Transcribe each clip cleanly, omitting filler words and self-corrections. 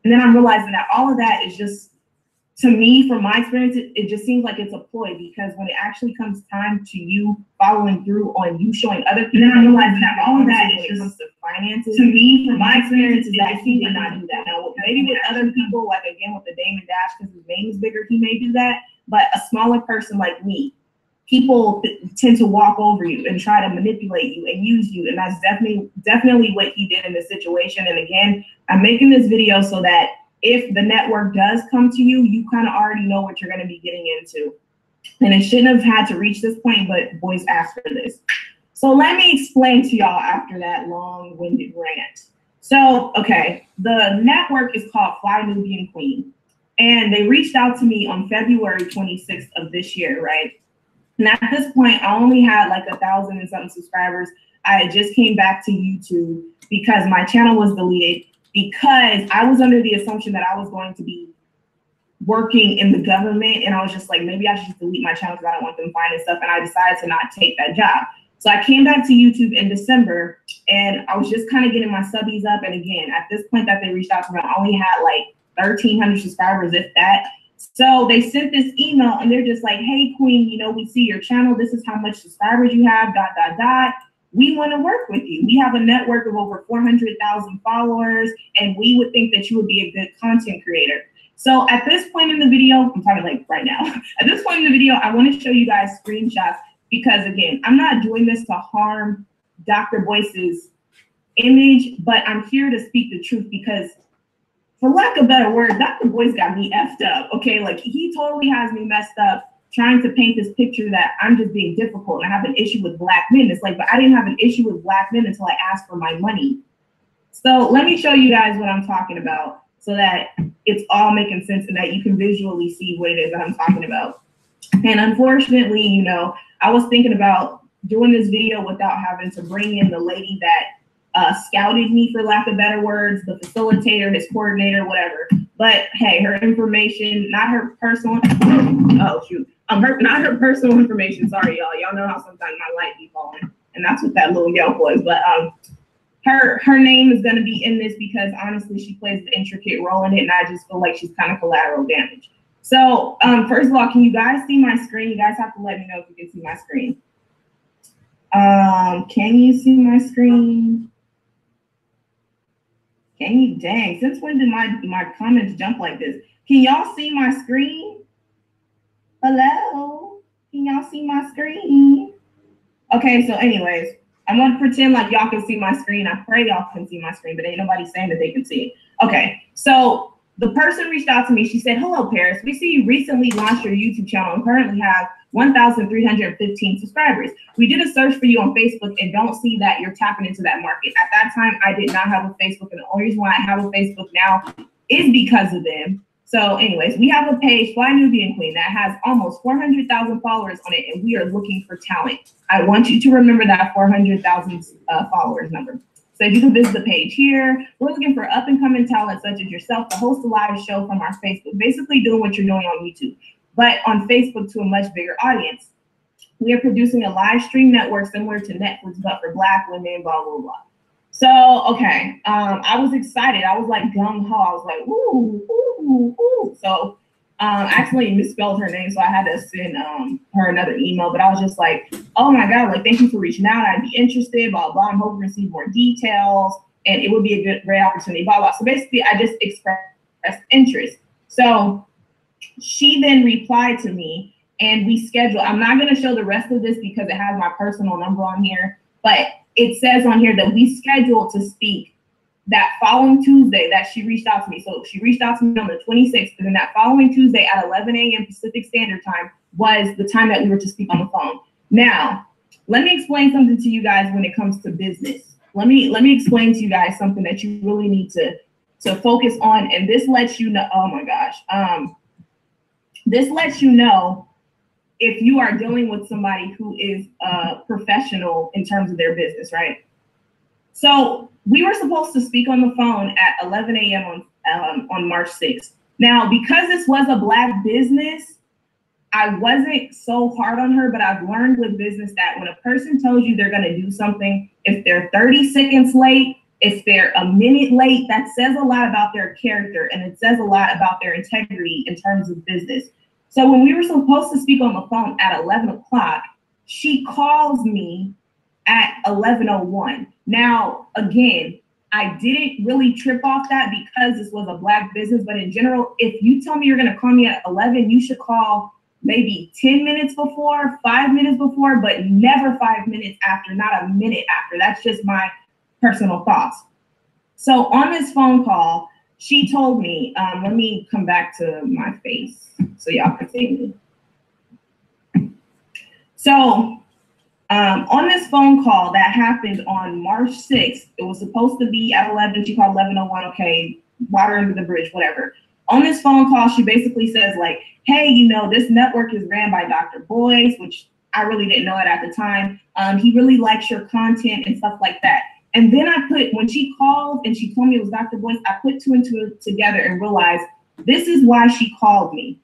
And then I'm realizing that all of that is just, to me, from my experience, it just seems like it's a ploy, because when it actually comes time to you following through on you showing other people, and I'm realizing that all of that is just the finances. To me, from my experience, is that he did not do that. Now, maybe with other people, like again with the Damon Dash, because his name is bigger, he may do that. But a smaller person like me, people tend to walk over you and try to manipulate you and use you, and that's definitely what he did in this situation. And again, I'm making this video so that if the network does come to you, you kind of already know what you're going to be getting into. And it shouldn't have had to reach this point, but boys asked for this. So let me explain to y'all after that long-winded rant. So, okay, the network is called Fly Nubian Queen. And they reached out to me on February 26th of this year, right? And at this point, I only had like 1,000 and something subscribers. I just came back to YouTube because my channel was deleted, because I was under the assumption that I was going to be working in the government. And I was just like, maybe I should just delete my channel because I don't want them finding stuff. And I decided to not take that job. So I came back to YouTube in December, and I was just kind of getting my subbies up. And again, at this point that they reached out to me, I only had like 1,300 subscribers, if that. So they sent this email and they're just like, hey, Queen, you know, we see your channel. This is how much subscribers you have, ... We want to work with you. We have a network of over 400,000 followers, and we would think that you would be a good content creator. So at this point in the video, I'm talking like right now, at this point in the video, I want to show you guys screenshots, because again, I'm not doing this to harm Dr. Boyce's image, but I'm here to speak the truth, because for lack of better word, Dr. Boyce got me effed up, okay? Like, he totally has me messed up, trying to paint this picture that I'm just being difficult and I have an issue with Black men. It's like, but I didn't have an issue with Black men until I asked for my money. So let me show you guys what I'm talking about so that it's all making sense and that you can visually see what it is that I'm talking about. And unfortunately, you know, I was thinking about doing this video without having to bring in the lady that scouted me, for lack of better words, the facilitator, his coordinator, whatever. But hey, her information, not her personal, oh shoot, not her personal information. Sorry, y'all. Y'all know how sometimes my light be falling, and that's what that little yelp was. But her name is gonna be in this because honestly, she plays the intricate role in it, and I just feel like she's kind of collateral damage. So first of all, can you guys see my screen? You guys have to let me know if you can see my screen. Can you see my screen? Can you? Dang, since when did my comments jump like this? Can y'all see my screen? Hello? Can y'all see my screen? Okay, so anyways, I'm gonna pretend like y'all can see my screen. I pray y'all can see my screen, but ain't nobody saying that they can see it. Okay, so the person reached out to me. She said, hello, Paris. We see you recently launched your YouTube channel and currently have 1,315 subscribers. We did a search for you on Facebook and don't see that you're tapping into that market. At that time, I did not have a Facebook, and the only reason why I have a Facebook now is because of them. So anyways, we have a page, Fly Nubian Queen, that has almost 400,000 followers on it, and we are looking for talent. I want you to remember that 400,000 followers number. So if you can visit the page here, we're looking for up-and-coming talent such as yourself to host a live show from our Facebook, basically doing what you're doing on YouTube, but on Facebook to a much bigger audience. We are producing a live stream network similar to Netflix, but for Black women, blah, blah, blah. So, okay, I was excited. I was like gung-ho. I was like, ooh, ooh, ooh. So I actually misspelled her name, so I had to send her another email. But I was just like, oh my God, like, thank you for reaching out. I'd be interested, blah, blah. I'm hoping to receive more details, and it would be a great opportunity, blah, blah. So basically, I just expressed interest. So she then replied to me, and we scheduled. I'm not going to show the rest of this because it has my personal number on here, but it says on here that we scheduled to speak that following Tuesday that she reached out to me. So she reached out to me on the 26th, and then that following Tuesday at 11 a.m. Pacific Standard Time was the time that we were to speak on the phone. Now, let me explain something to you guys when it comes to business. Let me explain to you guys something that you really need to focus on, and this lets you know, oh my gosh, this lets you know if you are dealing with somebody who is a professional in terms of their business, right? So we were supposed to speak on the phone at 11 a.m. on March 6th. Now, because this was a Black business, I wasn't so hard on her, but I've learned with business that when a person tells you they're gonna do something, if they're 30 seconds late, If they're a minute late, that says a lot about their character, and it says a lot about their integrity in terms of business. So when we were supposed to speak on the phone at 11 o'clock, she calls me at 11:01. Now, again, I didn't really trip off that because this was a Black business, but in general, if you tell me you're gonna call me at 11, you should call maybe 10 minutes before, 5 minutes before, but never 5 minutes after, not a minute after. That's just my personal thoughts. So on this phone call, she told me, let me come back to my face so y'all can see me. So on this phone call that happened on March 6th, it was supposed to be at 11, she called 11:01, okay, water under the bridge, whatever. On this phone call, she basically says like, hey, you know, this network is ran by Dr. Boyce, which I really didn't know it at the time. He really likes your content and stuff like that. And then I put, when she called and she told me it was Dr. Boyce, I put two and two together and realized this is why she called me.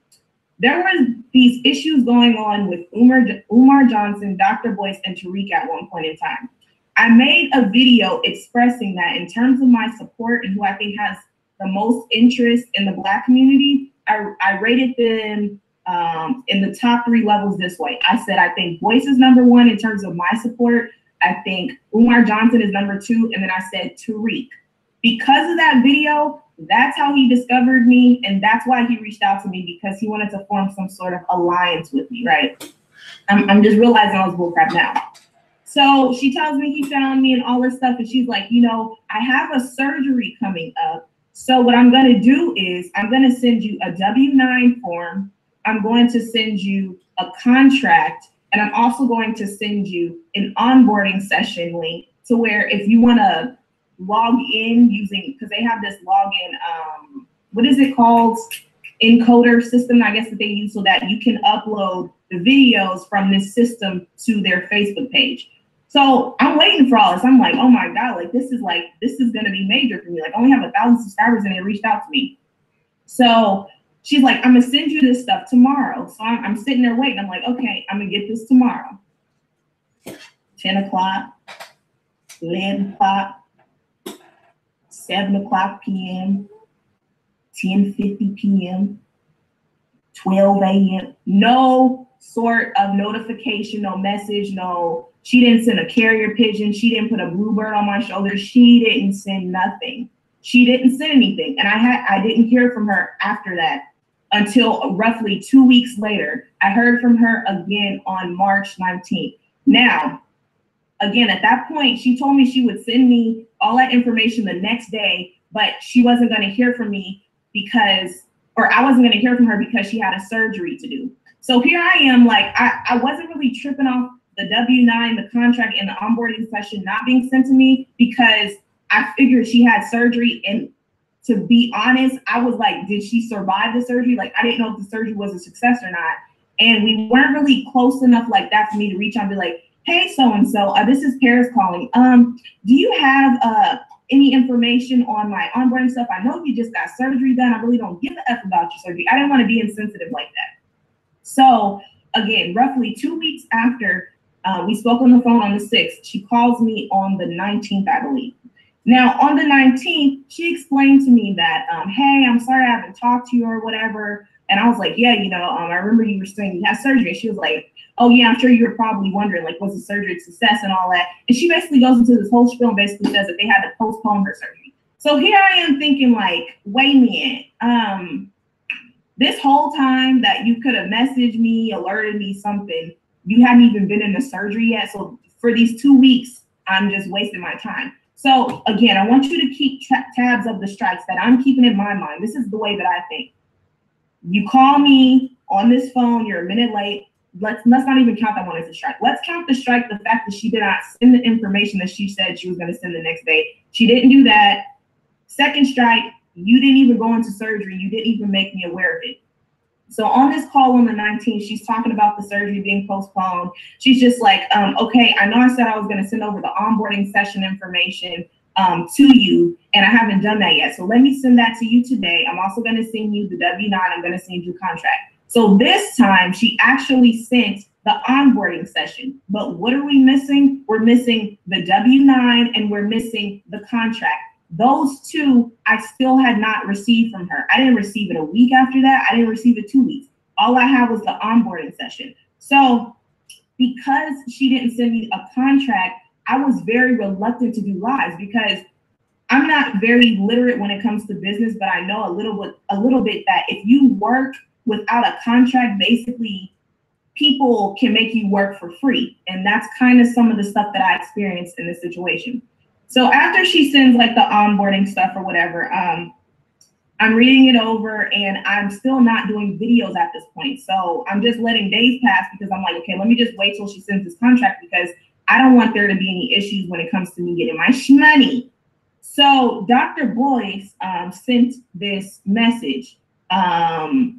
There was these issues going on with Umar Johnson, Dr. Boyce, and Tariq at one point in time. I made a video expressing that in terms of my support and who I think has the most interest in the Black community, I rated them in the top 3 levels this way. I said, I think Boyce is #1 in terms of my support. I think Umar Johnson is #2. And then I said Tariq. Because of that video, that's how he discovered me. And that's why he reached out to me, because he wanted to form some sort of alliance with me, right? I'm just realizing I was bullcrap now. So she tells me he found me and all this stuff. And she's like, you know, I have a surgery coming up. So what I'm going to do is I'm going to send you a W-9 form. I'm going to send you a contract. And I'm also going to send you an onboarding session link to where if you want to log in using, because they have this login, what is it called? Encoder system, I guess, that they use so that you can upload the videos from this system to their Facebook page. So I'm waiting for all this. I'm like, oh my God, like this is going to be major for me. Like I only have 1,000 subscribers and they reached out to me. So she's like, I'm gonna send you this stuff tomorrow. So I'm sitting there waiting. I'm like, okay, I'm gonna get this tomorrow. 10 o'clock, 11 o'clock, 7 o'clock p.m., 10:50 p.m., 12 a.m. No sort of notification, no message, no, she didn't send a carrier pigeon. She didn't put a bluebird on my shoulder. She didn't send nothing. She didn't send anything. And I didn't hear from her after that until roughly 2 weeks later. I heard from her again on March 19th. Now, again, at that point, she told me she would send me all that information the next day, but she wasn't going to hear from me because, or I wasn't going to hear from her because she had a surgery to do. So here I am, like, I wasn't really tripping off the W-9, the contract, and the onboarding session not being sent to me because I figured she had surgery. And to be honest, I was like, did she survive the surgery? Like, I didn't know if the surgery was a success or not. And we weren't really close enough like that for me to reach out and be like, hey, so-and-so, this is Paris calling. Do you have any information on my onboarding stuff? I know you just got surgery done. I really don't give a F about your surgery. I didn't want to be insensitive like that. So again, roughly 2 weeks after we spoke on the phone on the 6th, she calls me on the 19th, I believe. Now, on the 19th, she explained to me that, hey, I'm sorry I haven't talked to you or whatever. And I was like, yeah, you know, I remember you were saying you had surgery. She was like, oh, yeah, I'm sure you were probably wondering, like, was the surgery a success and all that? And she basically goes into this whole spiel and basically says that they had to postpone her surgery. So here I am thinking, like, wait a minute. This whole time that you could have messaged me, alerted me something, you hadn't even been in the surgery yet. So for these 2 weeks, I'm just wasting my time. So again, I want you to keep tabs of the strikes that I'm keeping in my mind. This is the way that I think. You call me on this phone, you're a minute late. Let's not even count that one as a strike. Let's count the strike, the fact that she did not send the information that she said she was going to send the next day. She didn't do that. Second strike, you didn't even go into surgery. You didn't even make me aware of it. So on this call on the 19th, she's talking about the surgery being postponed. She's just like, okay, I know I said I was going to send over the onboarding session information to you, and I haven't done that yet. So let me send that to you today. I'm also going to send you the W-9. I'm going to send you a contract. So this time she actually sent the onboarding session. But what are we missing? We're missing the W-9 and we're missing the contract. Those two I still had not received from her. I didn't receive it a week after that. I didn't receive it 2 weeks. All I had was the onboarding session. So because she didn't send me a contract, I was very reluctant to do lives because I'm not very literate when it comes to business, but I know a little bit that if you work without a contract, basically people can make you work for free. And that's kind of some of the stuff that I experienced in this situation. So after she sends like the onboarding stuff or whatever, I'm reading it over and I'm still not doing videos at this point. So I'm just letting days pass because I'm like, okay, let me just wait till she sends this contract because I don't want there to be any issues when it comes to me getting my money. So Dr. Boyce sent this message.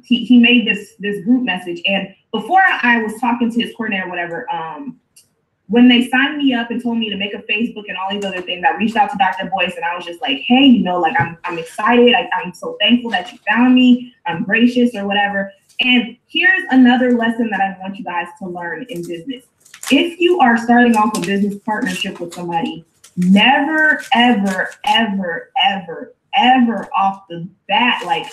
He made this group message. And before I was talking to his coordinator or whatever, when they signed me up and told me to make a Facebook and all these other things, I reached out to Dr. Boyce and I was just like, hey, you know, like I'm excited. I'm so thankful that you found me. I'm gracious or whatever. And here's another lesson that I want you guys to learn in business. If you are starting off a business partnership with somebody, never, ever, ever, ever, ever off the bat, like,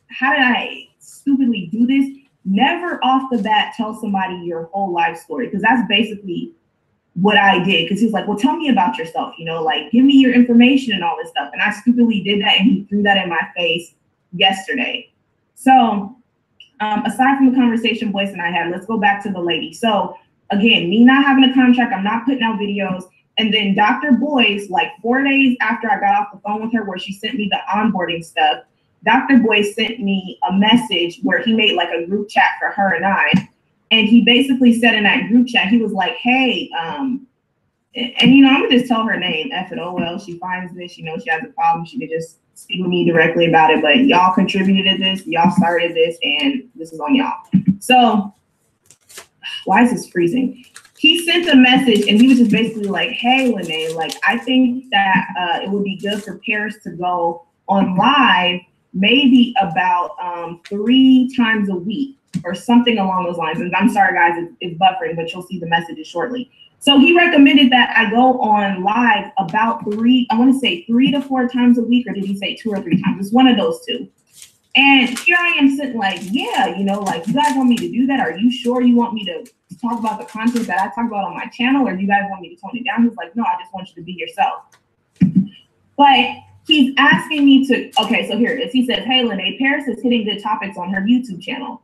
how did I stupidly do this? Never off the bat tell somebody your whole life story, because that's basically what I did. Because he's like, well, tell me about yourself, you know, like, give me your information and all this stuff. And I stupidly did that, and he threw that in my face yesterday. So aside from the conversation Boyce and I had, let's go back to the lady. So again, me not having a contract, I'm not putting out videos. And then Dr. Boyce, like 4 days after I got off the phone with her, where she sent me the onboarding stuff, Dr. Boyce sent me a message where he made like a group chat for her and I. And he basically said in that group chat, he was like, hey, and you know, I'm gonna just tell her name, F it, oh well, she finds this, you know, she has a problem, she could just speak with me directly about it, but y'all contributed to this, y'all started this, and this is on y'all. So, why is this freezing? He sent a message and he was just basically like, hey, Lene, like, I think that it would be good for Paris to go on live maybe about 3 times a week or something along those lines. And I'm sorry, guys, it's buffering, but you'll see the messages shortly. So he recommended that I go on live about 3 to 4 times a week, or did he say 2 or 3 times? It's one of those two. And here I am sitting like, yeah, you know, like, you guys want me to do that? Are you sure you want me to talk about the content that I talk about on my channel, or do you guys want me to tone it down? He's like, no, I just want you to be yourself. But he's asking me to, okay, so here it is. He says, hey, Lene, Paris is hitting good topics on her YouTube channel.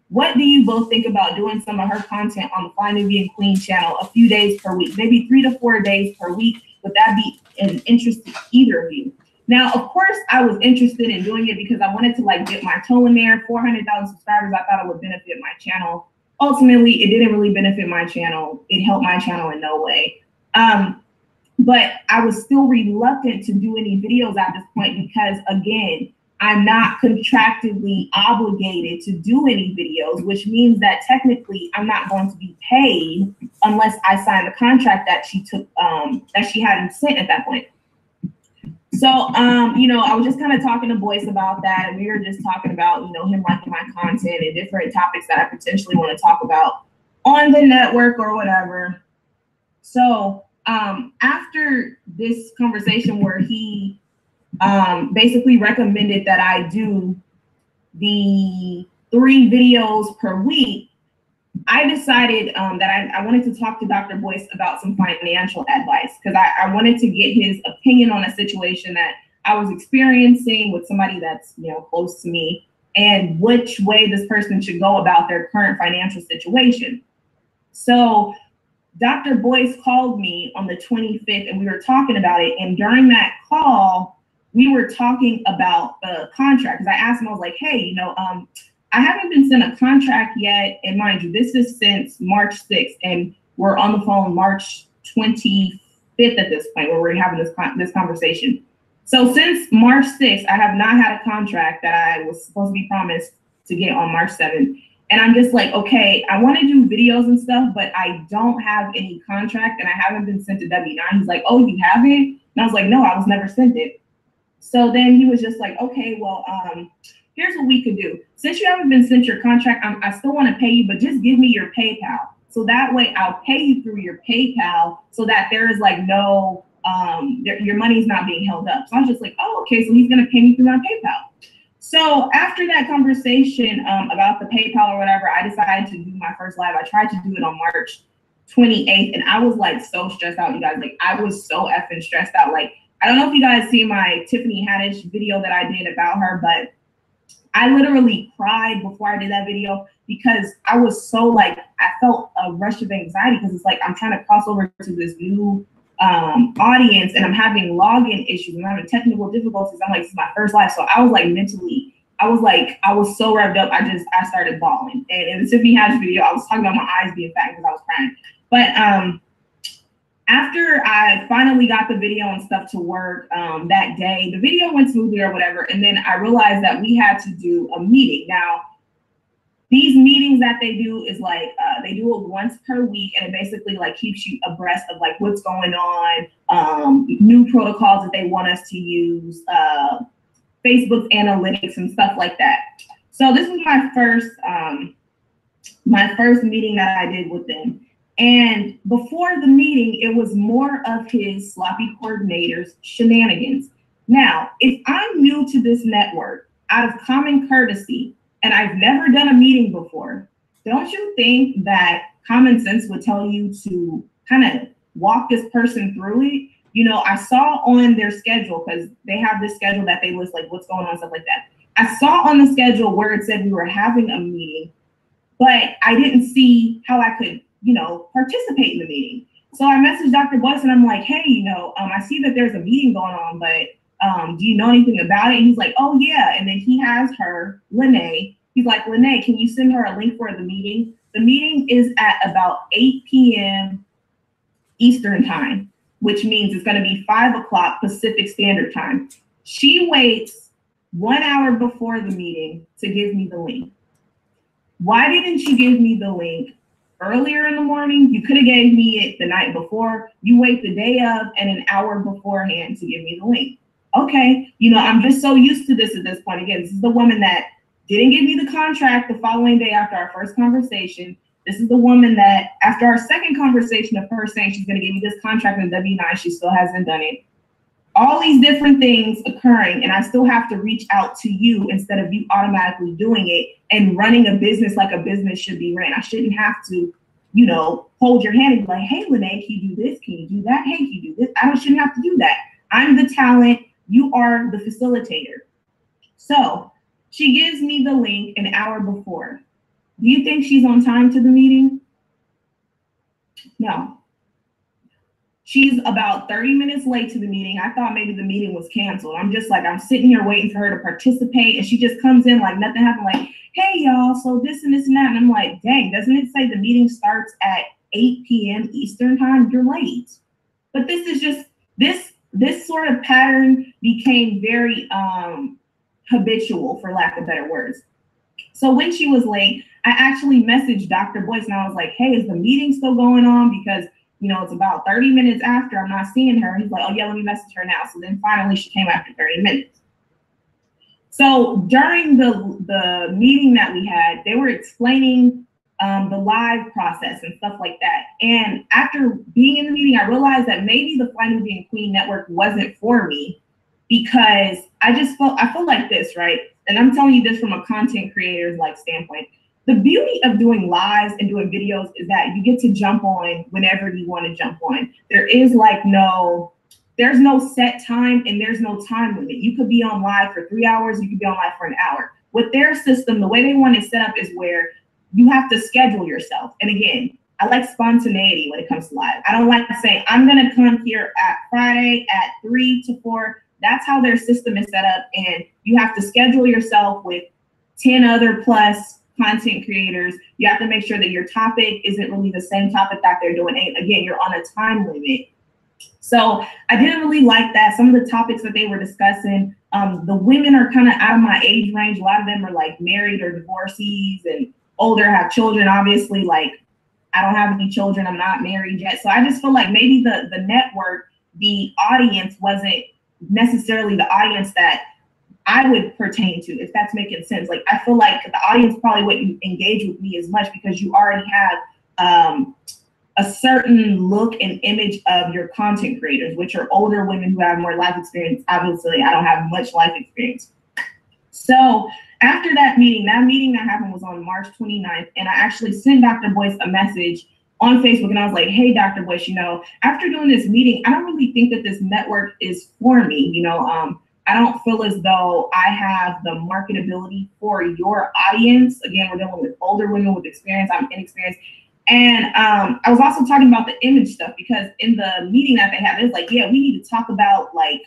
What do you both think about doing some of her content on the Fly Newbie and Queen channel a few days per week, maybe 3 to 4 days per week? Would that be an interest to either of you? Now, of course, I was interested in doing it because I wanted to like get my toe in there. 400,000 subscribers, I thought it would benefit my channel. Ultimately, it didn't really benefit my channel. It helped my channel in no way. But I was still reluctant to do any videos at this point because, again, I'm not contractually obligated to do any videos, which means that technically I'm not going to be paid unless I sign the contract that she took, that she hadn't sent at that point. So, you know, I was just kind of talking to Boyce about that, and we were just talking about, you know, him liking my content and different topics that I potentially want to talk about on the network or whatever. So, after this conversation where he basically recommended that I do the 3 videos per week, I decided that I wanted to talk to Dr. Boyce about some financial advice, because I wanted to get his opinion on a situation that I was experiencing with somebody that's, you know, close to me, and which way this person should go about their current financial situation. So Dr. Boyce called me on the 25th and we were talking about it. And during that call, we were talking about the contract, because I asked him, I was like, hey, you know, I haven't been sent a contract yet. And mind you, this is since March 6th, and we're on the phone March 25th at this point where we're having this conversation. So since March 6th, I have not had a contract that I was supposed to be promised to get on March 7th. And I'm just like, okay, I want to do videos and stuff, but I don't have any contract and I haven't been sent a W-9. He's like, oh, you haven't? And I was like, no, I was never sent it. So then he was just like, okay, well, here's what we could do. Since you haven't been sent your contract, I still want to pay you, but just give me your PayPal. So that way I'll pay you through your PayPal so that there is like no, your money's not being held up. So I was just like, oh, okay, so he's going to pay me through my PayPal. So after that conversation about the PayPal or whatever, I decided to do my first live. I tried to do it on March 28th, and I was like so stressed out, you guys. Like I was so effing stressed out. Like, I don't know if you guys see my Tiffany Haddish video that I did about her, but I literally cried before I did that video because I was so like, I felt a rush of anxiety because it's like I'm trying to cross over to this new audience and I'm having login issues and I'm having technical difficulties. I'm like, this is my first live. So I was like mentally, I was so revved up. I started bawling. And in the Tiffany Haddish video, I was talking about my eyes being fat because I was crying. But after I finally got the video and stuff to work that day, the video went smoothly or whatever. And then I realized that we had to do a meeting. Now, these meetings that they do is like, they do it once per week, and it basically like keeps you abreast of like what's going on, new protocols that they want us to use, Facebook analytics and stuff like that. So this was my first meeting that I did with them. And before the meeting, it was more of his sloppy coordinators shenanigans. Now, if I'm new to this network, out of common courtesy, and I've never done a meeting before, don't you think that common sense would tell you to kind of walk this person through it? You know, I saw on their schedule, because they have this schedule that they list like what's going on, stuff like that. I saw on the schedule where it said we were having a meeting, but I didn't see how I could, you know, participate in the meeting. So I messaged Dr. Boyce and I'm like, hey, you know, I see that there's a meeting going on, but do you know anything about it? And he's like, oh yeah. And then he has her, Lene. He's like, Lene, can you send her a link for the meeting? The meeting is at about 8 p.m. Eastern time, which means it's going to be 5 o'clock Pacific Standard Time. She waits 1 hour before the meeting to give me the link. Why didn't you give me the link earlier in the morning? You could have gave me it the night before. You wait the day of and an hour beforehand to give me the link. Okay, you know, I'm just so used to this at this point. Again, this is the woman that didn't give me the contract the following day after our first conversation. This is the woman that after our second conversation of her saying she's going to give me this contract in W-9, she still hasn't done it. All these different things occurring, and I still have to reach out to you instead of you automatically doing it and running a business like a business should be ran. I shouldn't have to, you know, hold your hand and be like, hey, Lene, can you do this? Can you do that? Hey, can you do this? I shouldn't have to do that. I'm the talent. You are the facilitator. So she gives me the link an hour before. Do you think she's on time to the meeting? No. She's about 30 minutes late to the meeting. I thought maybe the meeting was canceled. I'm just like, I'm sitting here waiting for her to participate, and she just comes in like nothing happened, like, hey, y'all, so this and this and that. And I'm like, dang, doesn't it say the meeting starts at 8 p.m. Eastern time? You're late. But this is just, this sort of pattern became very habitual, for lack of better words. So when she was late, I actually messaged Dr. Boyce and I was like, hey, is the meeting still going on? Because, you know, it's about 30 minutes after, I'm not seeing her. He's like, oh yeah, let me message her now. So then finally she came after 30 minutes. So during the meeting that we had, they were explaining the live process and stuff like that. And after being in the meeting, I realized that maybe the Fly Nubian Queen Network wasn't for me, because I feel like this, right? And I'm telling you this from a content creator's like standpoint. The beauty of doing lives and doing videos is that you get to jump on whenever you want to jump on. There is like there's no set time and there's no time limit. You could be on live for 3 hours, you could be on live for an hour. With their system, the way they want it set up is where you have to schedule yourself. And again, I like spontaneity when it comes to live. I don't like to say, I'm gonna come here at Friday at 3 to 4. That's how their system is set up. And you have to schedule yourself with 10 other plus content creators. You have to make sure that your topic isn't really the same topic that they're doing. And again, you're on a time limit. So I didn't really like that. Some of the topics that they were discussing, the women are kind of out of my age range. A lot of them are like married or divorcees and older, have children. Obviously, like I don't have any children. I'm not married yet. So I just feel like maybe the network, the audience wasn't necessarily the audience that I would pertain to, if that's making sense. Like, I feel like the audience probably wouldn't engage with me as much because you already have a certain look and image of your content creators, which are older women who have more life experience. Obviously, I don't have much life experience. So after that meeting that happened was on March 29th, and I actually sent Dr. Boyce a message on Facebook, and I was like, hey, Dr. Boyce, you know, after doing this meeting, I don't really think that this network is for me. You know, I don't feel as though I have the marketability for your audience. Again, we're dealing with older women with experience. I'm inexperienced. And I was also talking about the image stuff, because in the meeting that they had, it was like, yeah, we need to talk about, like,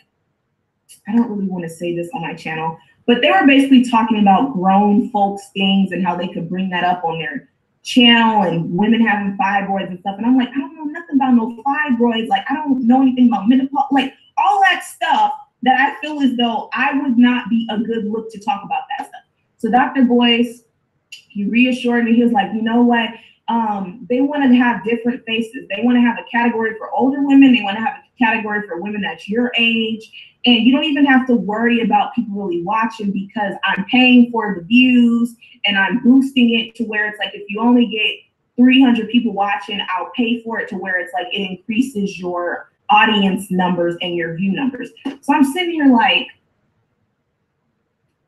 I don't really want to say this on my channel, but they were basically talking about grown folks things and how they could bring that up on their channel, and women having fibroids and stuff. And I'm like, I don't know nothing about no fibroids. Like, I don't know anything about menopause, like all that stuff that I feel as though I would not be a good look to talk about that stuff. So Dr. Boyce, he reassured me. He was like, you know what? They want to have different faces. They want to have a category for older women. They want to have a category for women that's your age. And you don't even have to worry about people really watching, because I'm paying for the views and I'm boosting it to where it's like, if you only get 300 people watching, I'll pay for it to where it's like it increases your audience numbers and your view numbers. So I'm sitting here like,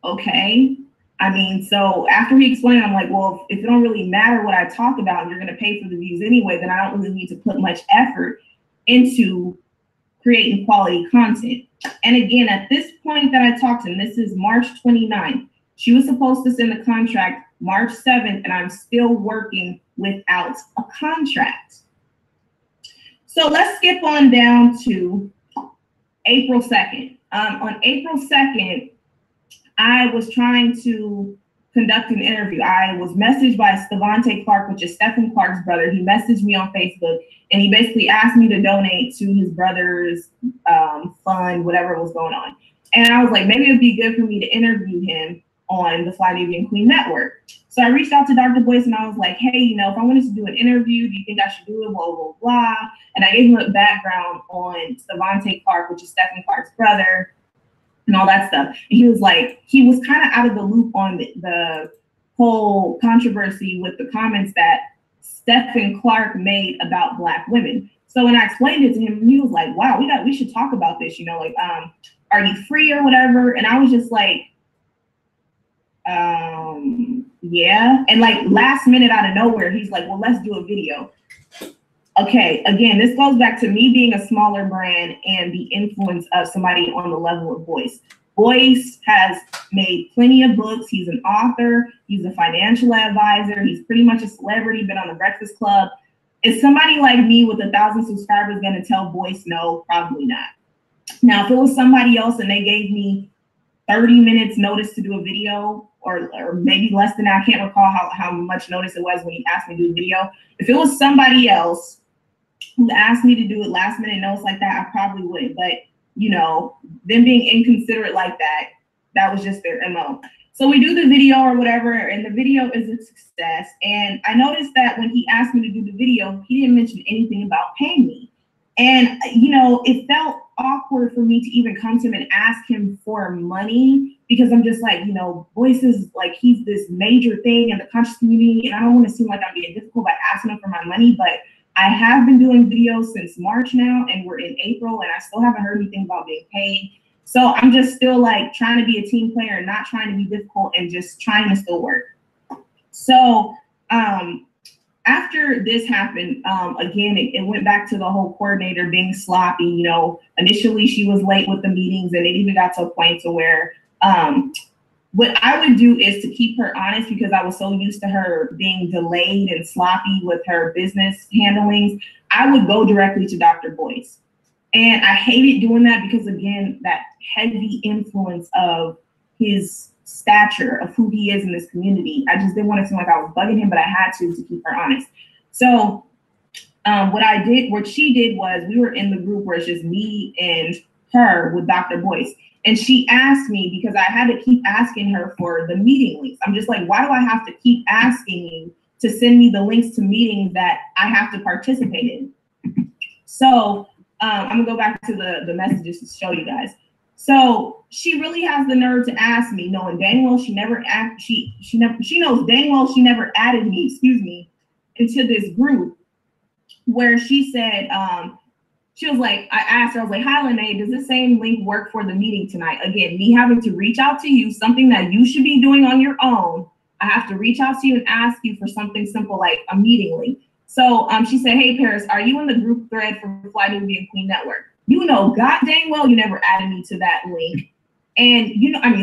okay. I mean, so after he explained, I'm like, well, if it don't really matter what I talk about and you're going to pay for the views anyway, then I don't really need to put much effort into creating quality content. And again, at this point that I talked to him, this is March 29th. She was supposed to send the contract March 7th, and I'm still working without a contract. So let's skip on down to April 2nd. On April 2nd, I was trying to conduct an interview. I was messaged by Stevante Clark, which is Stephen Clark's brother. He messaged me on Facebook, and he basically asked me to donate to his brother's fund, whatever was going on. And I was like, maybe it'd be good for me to interview him on the Fly Nubian Queen Network. So I reached out to Dr. Boyce, and I was like, hey, you know, if I wanted to do an interview, do you think I should do it? Blah, blah, blah. And I gave him a background on Stevante Clark, which is Stephen Clark's brother, and all that stuff. And he was like, he was kind of out of the loop on the whole controversy with the comments that Stephen Clark made about Black women. So when I explained it to him, he was like, wow, we should talk about this, you know, like, are you free or whatever? And I was just like, yeah. And like last minute out of nowhere, he's like, well, let's do a video. Okay, again, this goes back to me being a smaller brand and the influence of somebody on the level of Boyce. Boyce has made plenty of books. He's an author. He's a financial advisor. He's pretty much a celebrity, been on the Breakfast Club. Is somebody like me with 1,000 subscribers going to tell Boyce no? Probably not. Now, if it was somebody else and they gave me 30 minutes notice to do a video, or maybe less than that, I can't recall how much notice it was when he asked me to do a video. If it was somebody else who asked me to do it last minute notes like that, I probably wouldn't. But, you know, them being inconsiderate like that, that was just their MO. So we do the video or whatever, and the video is a success. And I noticed that when he asked me to do the video, he didn't mention anything about paying me. And, you know, it felt awkward for me to even come to him and ask him for money, because I'm just like, you know, Boyce is like, he's this major thing in the conscious community, and I don't want to seem like I'm being difficult by asking him for my money, but I have been doing videos since March now, and we're in April, and I still haven't heard anything about being paid. So I'm just still like trying to be a team player and not trying to be difficult and just trying to still work. So after this happened, again, it went back to the whole coordinator being sloppy. You know, initially she was late with the meetings, and it even got to a point to where what I would do is to keep her honest, because I was so used to her being delayed and sloppy with her business handlings. I would go directly to Dr. Boyce. And I hated doing that because, again, that heavy influence of his stature of who he is in this community. I just didn't want to seem like I was bugging him, but I had to keep her honest. So what she did was, we were in the group where it's just me and her with Dr. Boyce. And she asked me, because I had to keep asking her for the meeting links. I'm just like, why do I have to keep asking you to send me the links to meetings that I have to participate in? So I'm gonna go back to the messages to show you guys. So she really has the nerve to ask me, knowing dang well she knows dang well she never added me, excuse me, into this group where she said, she was like, I asked her, I was like, hi, Lene, does the same link work for the meeting tonight? Again, me having to reach out to you, something that you should be doing on your own. I have to reach out to you and ask you for something simple like a meeting link. So she said, hey, Paris, are you in the group thread for Fly Newbie and Queen Network? You know, god dang well, you never added me to that link. And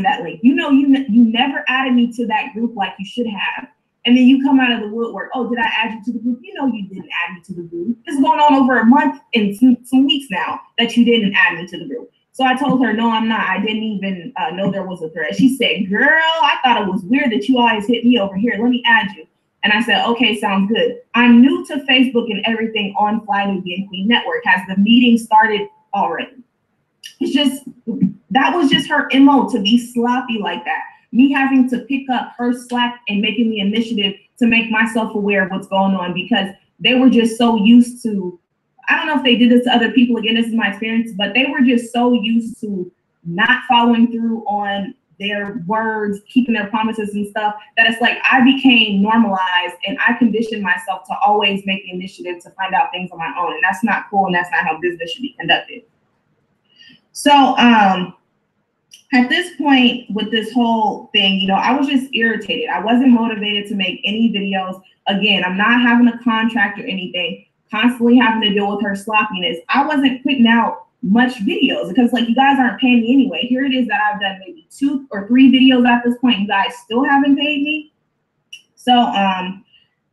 that link, you never added me to that group like you should have. And then you come out of the woodwork. Oh, did I add you to the group? You know you didn't add me to the group. It's going on over a month and some weeks now that you didn't add me to the group. So I told her, no, I'm not. I didn't even know there was a thread. She said, girl, I thought it was weird that you always hit me over here. Let me add you. And I said, okay, sounds good. I'm new to Facebook and everything on Fly Newbie and Queen Network. Has the meeting started already? It's just, that was just her MO, to be sloppy like that. Me having to pick up her slack and making the initiative to make myself aware of what's going on, because they were just so used to, I don't know if they did this to other people, again, this is my experience, but they were just so used to not following through on their words, keeping their promises and stuff, that it's like I became normalized and I conditioned myself to always make the initiative to find out things on my own. And that's not cool, and that's not how business should be conducted. So at this point with this whole thing, I was just irritated. I wasn't motivated to make any videos. Again, I'm not having a contract or anything, constantly having to deal with her sloppiness. I wasn't putting out much videos because, like, you guys aren't paying me anyway. Here it is that I've done maybe 2 or 3 videos at this point. You guys still haven't paid me. So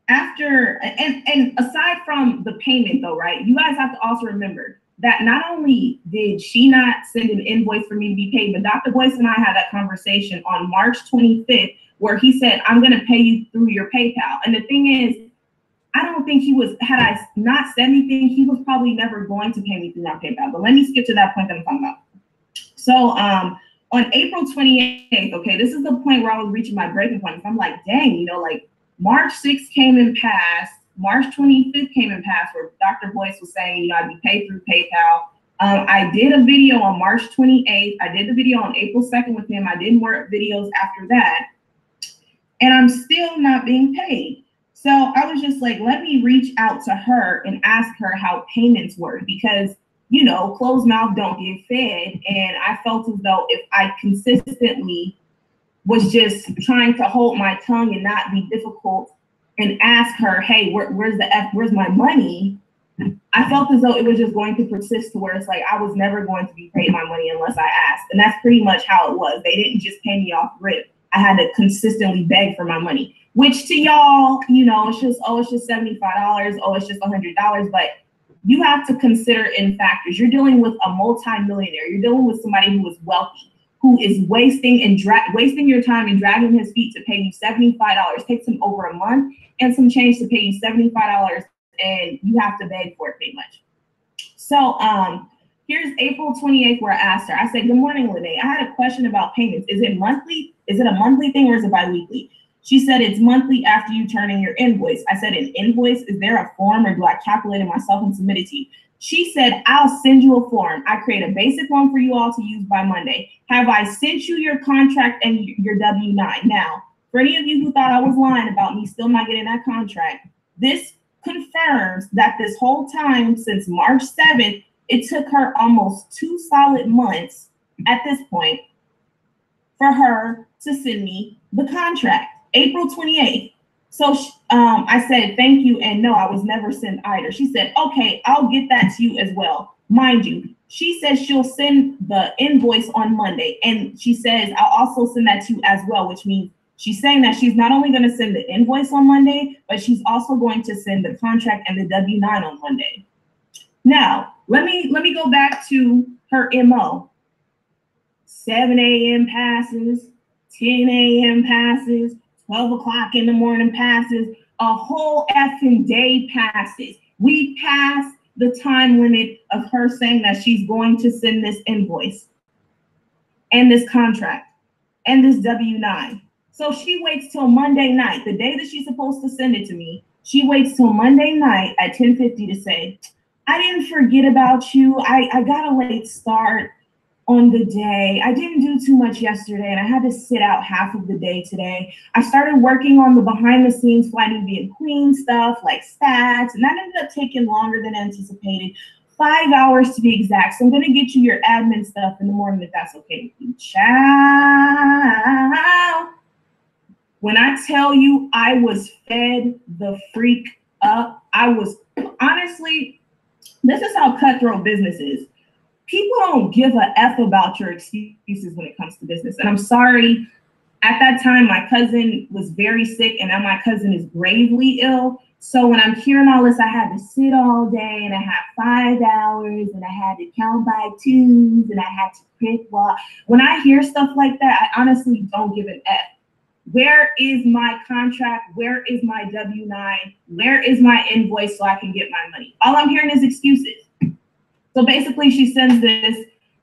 after, and aside from the payment though, right, you guys have to also remember that not only did she not send an invoice for me to be paid, but Dr. Boyce and I had that conversation on March 25th where he said, I'm going to pay you through your PayPal. And the thing is, I don't think he was, had I not said anything, he was probably never going to pay me through my PayPal. But let me skip to that point that I'm talking about. So on April 28th, okay, this is the point where I was reaching my breaking point. I'm like, dang, like March 6th came and passed. March 25th came and passed where Dr. Boyce was saying, I'd be paid through PayPal. I did a video on March 28th. I did the video on April 2nd with him. I did more videos after that. And I'm still not being paid. So I was just like, let me reach out to her and ask her how payments work, because, closed mouth don't get fed. And I felt as though if I consistently was just trying to hold my tongue and not be difficult and ask her, hey, where's my money? I felt as though it was just going to persist to where it's like I was never going to be paid my money unless I asked. And that's pretty much how it was. They didn't just pay me off rip. I had to consistently beg for my money, which to y'all, it's just $75. Oh, it's just $100. But you have to consider in factors. You're dealing with a multi-millionaire. You're dealing with somebody who is wealthy, who is wasting your time and dragging his feet to pay you $75. Takes him over a month and some change to pay you $75, and you have to beg for it pretty much. So here's April 28th where I asked her. I said, good morning, Lene. I had a question about payments. Is it monthly? Is it a monthly thing or is it bi-weekly? She said it's monthly after you turn in your invoice. I said, an invoice? Is there a form or do I calculate it myself and submit it to you? She said, I'll send you a form. I create a basic one for you all to use by Monday. Have I sent you your contract and your W-9? Now, for any of you who thought I was lying about me still not getting that contract, this confirms that this whole time since March 7th, it took her almost 2 solid months at this point for her to send me the contract, April 28th. So I said, thank you. And no, I was never sent either. She said, okay, I'll get that to you as well. Mind you, she says she'll send the invoice on Monday. And she says, I'll also send that to you as well, which means she's saying that she's not only going to send the invoice on Monday, but she's also going to send the contract and the W-9 on Monday. Now, let me go back to her MO. 7 a.m. passes, 10 a.m. passes, 12 o'clock in the morning passes, a whole effing day passes. We passed the time limit of her saying that she's going to send this invoice and this contract and this W-9. So she waits till Monday night, the day that she's supposed to send it to me. She waits till Monday night at 10:50 to say, I didn't forget about you. I got a late start on the day. I didn't do too much yesterday, and I had to sit out half of the day today. I started working on the behind the scenes Fly Nubian Queen stuff, like stats, and that ended up taking longer than anticipated. 5 hours to be exact. So I'm gonna get you your admin stuff in the morning if that's okay with you. Ciao. When I tell you I was fed the freak up, I was honestly, this is how cutthroat business is. People don't give a F about your excuses when it comes to business. And I'm sorry, at that time, my cousin was very sick, and now my cousin is gravely ill. So when I'm hearing all this, I had to sit all day, and I had 5 hours, and I had to count by twos, and I had to pick walk. When I hear stuff like that, I honestly don't give an F. Where is my contract? Where is my W-9? Where is my invoice so I can get my money? All I'm hearing is excuses. So basically, she sends this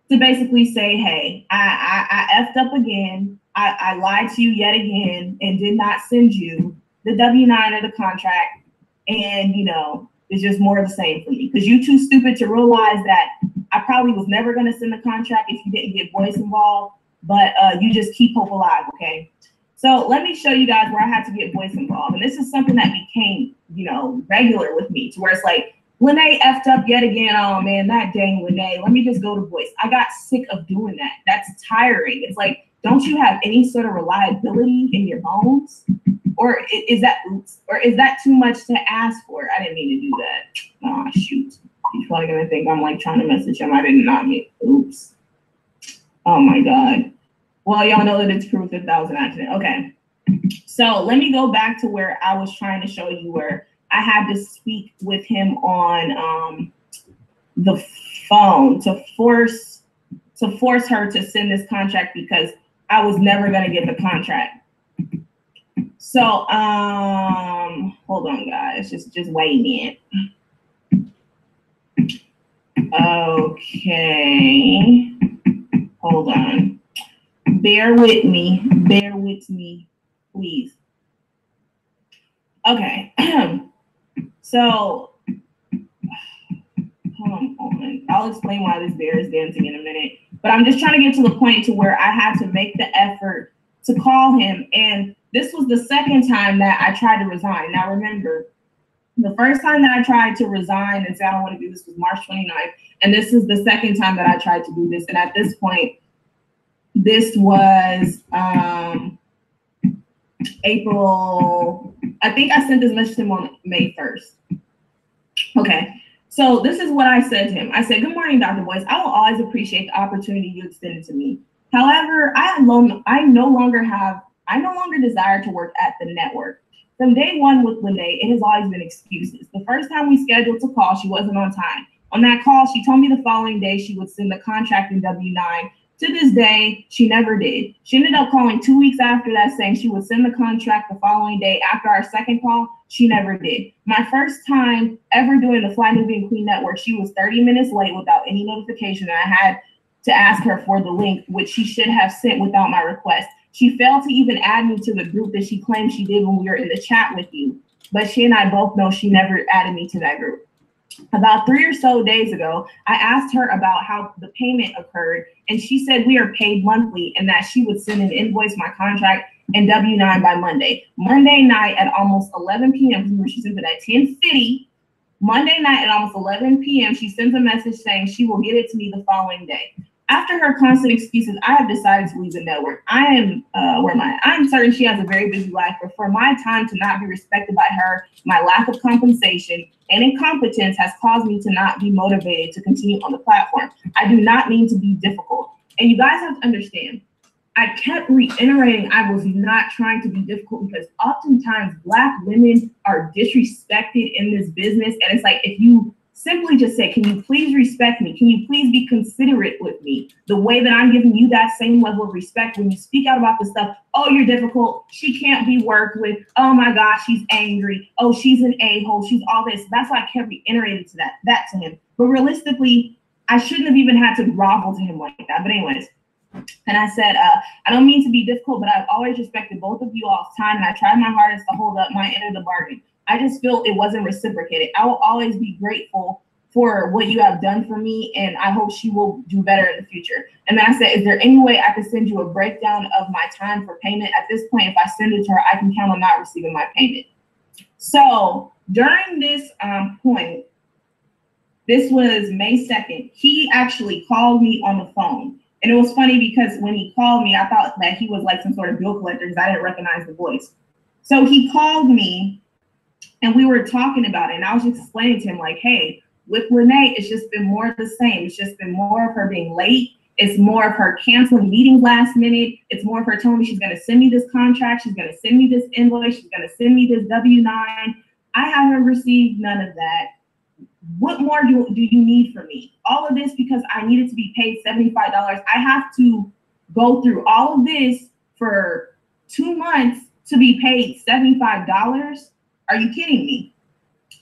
to basically say, hey, I effed up again. I lied to you yet again and did not send you the W-9 or the contract. And, you know, it's just more of the same for me. Because you're too stupid to realize that I probably was never going to send the contract if you didn't get voice involved. But you just keep hope alive, okay? So let me show you guys where I had to get voice involved. And this is something that became, you know, regular with me, to where it's like, Lene effed up yet again. Oh man, that dang Lene. Let me just go to voice. I got sick of doing that. That's tiring. It's like, don't you have any sort of reliability in your bones? Or is that too much to ask for? I didn't mean to do that. Oh shoot. He's probably gonna think I'm like trying to message him. I did not mean. Oops. Oh my God. Well, y'all know that it's proof that that was an accident. Okay. So let me go back to where I was trying to show you where I had to speak with him on the phone to force her to send this contract because I was never gonna get the contract. So hold on, guys, just wait in. Okay, hold on. Bear with me, please. Okay. So, hold on. I'll explain why this bear is dancing in a minute. But I'm just trying to get to the point to where I had to make the effort to call him. And this was the second time that I tried to resign. Now, remember, the first time that I tried to resign and say I don't want to do this was March 29th. And this is the second time that I tried to do this. And at this point, this was April. I think I sent this message to him on May 1st. Okay, so this is what I said to him. I said, good morning, Dr. Boyce. I will always appreciate the opportunity you extended to me. However, I no longer desire to work at the network. From day one with Lene, it has always been excuses. The first time we scheduled to call, she wasn't on time. On that call, she told me the following day she would send the contract in W-9. To this day, she never did. She ended up calling 2 weeks after that saying she would send the contract the following day. After our second call, she never did. My first time ever doing the Fly Nubian Queen Network, she was 30 minutes late without any notification. And I had to ask her for the link, which she should have sent without my request. She failed to even add me to the group that she claimed she did when we were in the chat with you. But she and I both know she never added me to that group. About 3 or so days ago, I asked her about how the payment occurred, and she said we are paid monthly and that she would send an invoice, my contract, and W-9 by Monday. Monday night at almost 11 p.m., she sent it at 10:50. Monday night at almost 11 p.m., she sends a message saying she will get it to me the following day. After her constant excuses, I have decided to leave the network. I'm certain she has a very busy life, but for my time to not be respected by her, my lack of compensation and incompetence has caused me to not be motivated to continue on the platform. I do not mean to be difficult. And you guys have to understand, I kept reiterating I was not trying to be difficult because oftentimes Black women are disrespected in this business. And it's like, if you simply just say, can you please respect me? Can you please be considerate with me? The way that I'm giving you that same level of respect when you speak out about this stuff. Oh, you're difficult. She can't be worked with. Oh my gosh, she's angry. Oh, she's an a-hole. She's all this. That's why I kept reiterating to that to him. But realistically, I shouldn't have even had to grovel to him like that. But anyways, and I said, I don't mean to be difficult, but I've always respected both of you all's time, and I tried my hardest to hold up my end of the bargain. I just feel it wasn't reciprocated. I will always be grateful for what you have done for me, and I hope she will do better in the future. And then I said, is there any way I could send you a breakdown of my time for payment? At this point, if I send it to her, I can count on not receiving my payment. So during this point, this was May 2nd, he actually called me on the phone. And it was funny because when he called me, I thought that he was like some sort of bill collector because I didn't recognize the voice. So he called me and we were talking about it. And I was just explaining to him like, hey, with Lene, it's just been more of the same. It's just been more of her being late. It's more of her canceling meetings last minute. It's more of her telling me she's going to send me this contract. She's going to send me this invoice. She's going to send me this W-9. I haven't received none of that. What more do you need from me? All of this because I needed to be paid $75. I have to go through all of this for 2 months to be paid $75? Are you kidding me?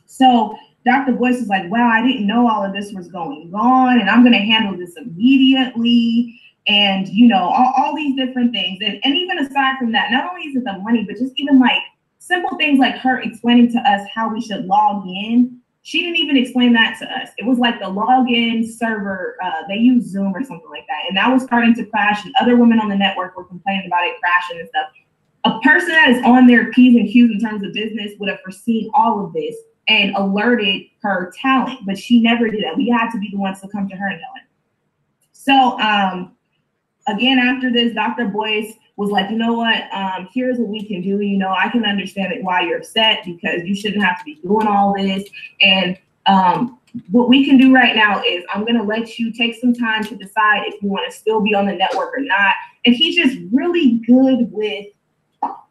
So Dr. Boyce is like, wow, I didn't know all of this was going on, and I'm going to handle this immediately. And, you know, all these different things. And even aside from that, not only is it the money, but just even like simple things like her explaining to us how we should log in. She didn't even explain that to us. It was like the login server, they use Zoom or something like that. And that was starting to crash, and other women on the network were complaining about it crashing and stuff. A person that is on their P's and Q's in terms of business would have foreseen all of this and alerted her talent, but she never did that. We had to be the ones to come to her and tell her. So again, after this, Dr. Boyce was like, you know what, here's what we can do. You know, I can understand why you're upset because you shouldn't have to be doing all this. And what we can do right now is I'm going to let you take some time to decide if you want to still be on the network or not. And he's just really good with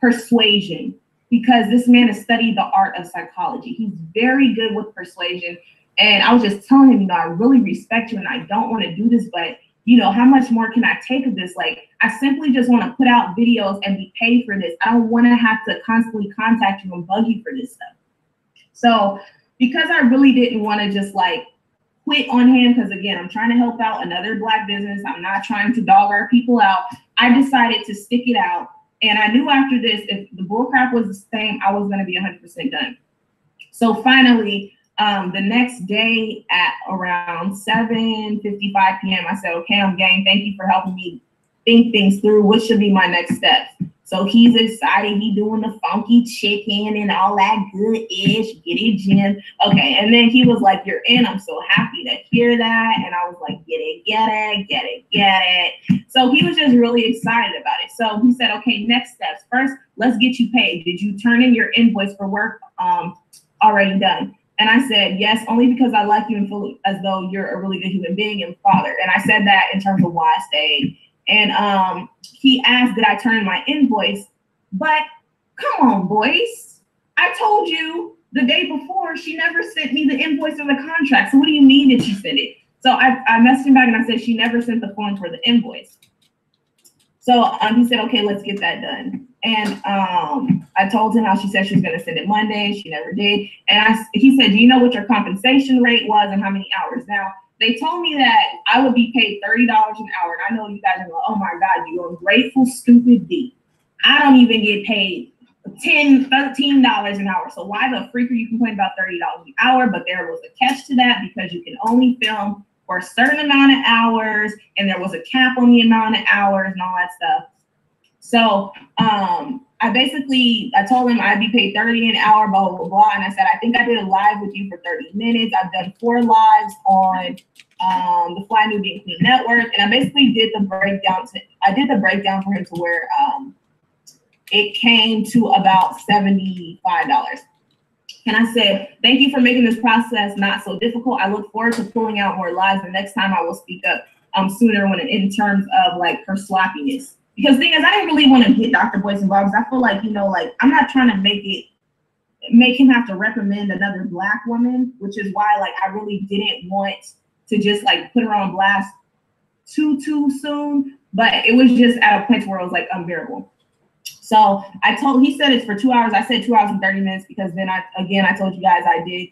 persuasion, because this man has studied the art of psychology. He's very good with persuasion. And I was just telling him, you know, I really respect you and I don't want to do this, but, you know, how much more can I take of this? Like, I simply just want to put out videos and be paid for this. I don't want to have to constantly contact you and bug you for this stuff. So because I really didn't want to just like quit on him, because again, I'm trying to help out another Black business. I'm not trying to dog our people out. I decided to stick it out. And I knew after this, if the bullcrap was the same, I was going to be 100% done. So finally, the next day at around 7:55 p.m., I said, okay, I'm gang, thank you for helping me think things through. What should be my next steps? So he's excited. He doing the funky chicken and all that good ish. Get it, Jim. Okay. And then he was like, you're in. I'm so happy to hear that. And I was like, get it, get it, get it, get it. So he was just really excited about it. So he said, okay, next steps. First, let's get you paid. Did you turn in your invoice for work already done? And I said, yes, only because I like you and feel as though you're a really good human being and father. And I said that in terms of why I stayed. And he asked, did I turn in my invoice? But come on, Boyce. I told you the day before she never sent me the invoice or the contract. So what do you mean that she sent it? So I messaged him back and I said, she never sent the form for the invoice. So he said, okay, let's get that done. And I told him how she said she was going to send it Monday. She never did. And he said, do you know what your compensation rate was and how many hours? Now, they told me that I would be paid $30 an hour. And I know you guys are like, oh my God, you ungrateful, stupid B. I don't even get paid $13 an hour. So why the freak are you complaining about $30 an hour? But there was a catch to that because you can only film for a certain amount of hours. And there was a cap on the amount of hours and all that stuff. So I told him I'd be paid $30 an hour, blah, blah, blah. And I said, I think I did a live with you for 30 minutes. I've done 4 lives on the Fly Nubian Queen Network. And I basically did the breakdown for him to where it came to about $75. And I said, thank you for making this process not so difficult. I look forward to pulling out more lives. The next time I will speak up sooner when in terms of like her sloppiness. Because the thing is, I didn't really want to get Dr. Boyce involved because I feel like, you know, like I'm not trying to make him have to reprimand another Black woman, which is why like I really didn't want to just like put her on blast too soon. But it was just at a point where it was like unbearable. So he said it's for 2 hours. I said 2 hours and 30 minutes because then I told you guys I did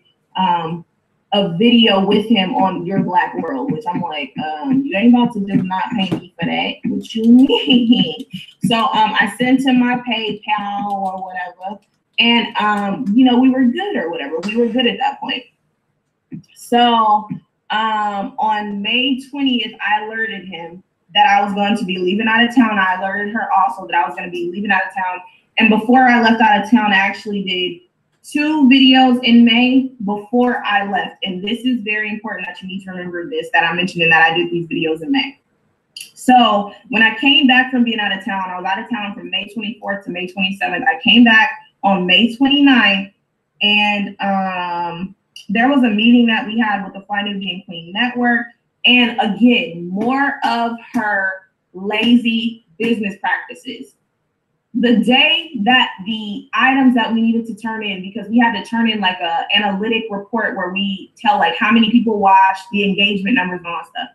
a video with him on Your Black World, which I'm like, you ain't about to just not pay me for that. What you mean? So I sent him my PayPal or whatever. And, you know, we were good or whatever. We were good at that point. So So on May 20th, I alerted him that I was going to be leaving out of town. I alerted her also that I was going to be leaving out of town. And before I left out of town, I actually did 2 videos in May before I left. And this is very important that you need to remember this, that I mentioned that I did these videos in May. So when I came back from being out of town, I was out of town from May 24th to May 27th. I came back on May 29th, and there was a meeting that we had with the Fly New Being Queen Network. And again, more of her lazy business practices. The day that the items that we needed to turn in, because we had to turn in like a analytic report where we tell like how many people watched, the engagement numbers and all that stuff.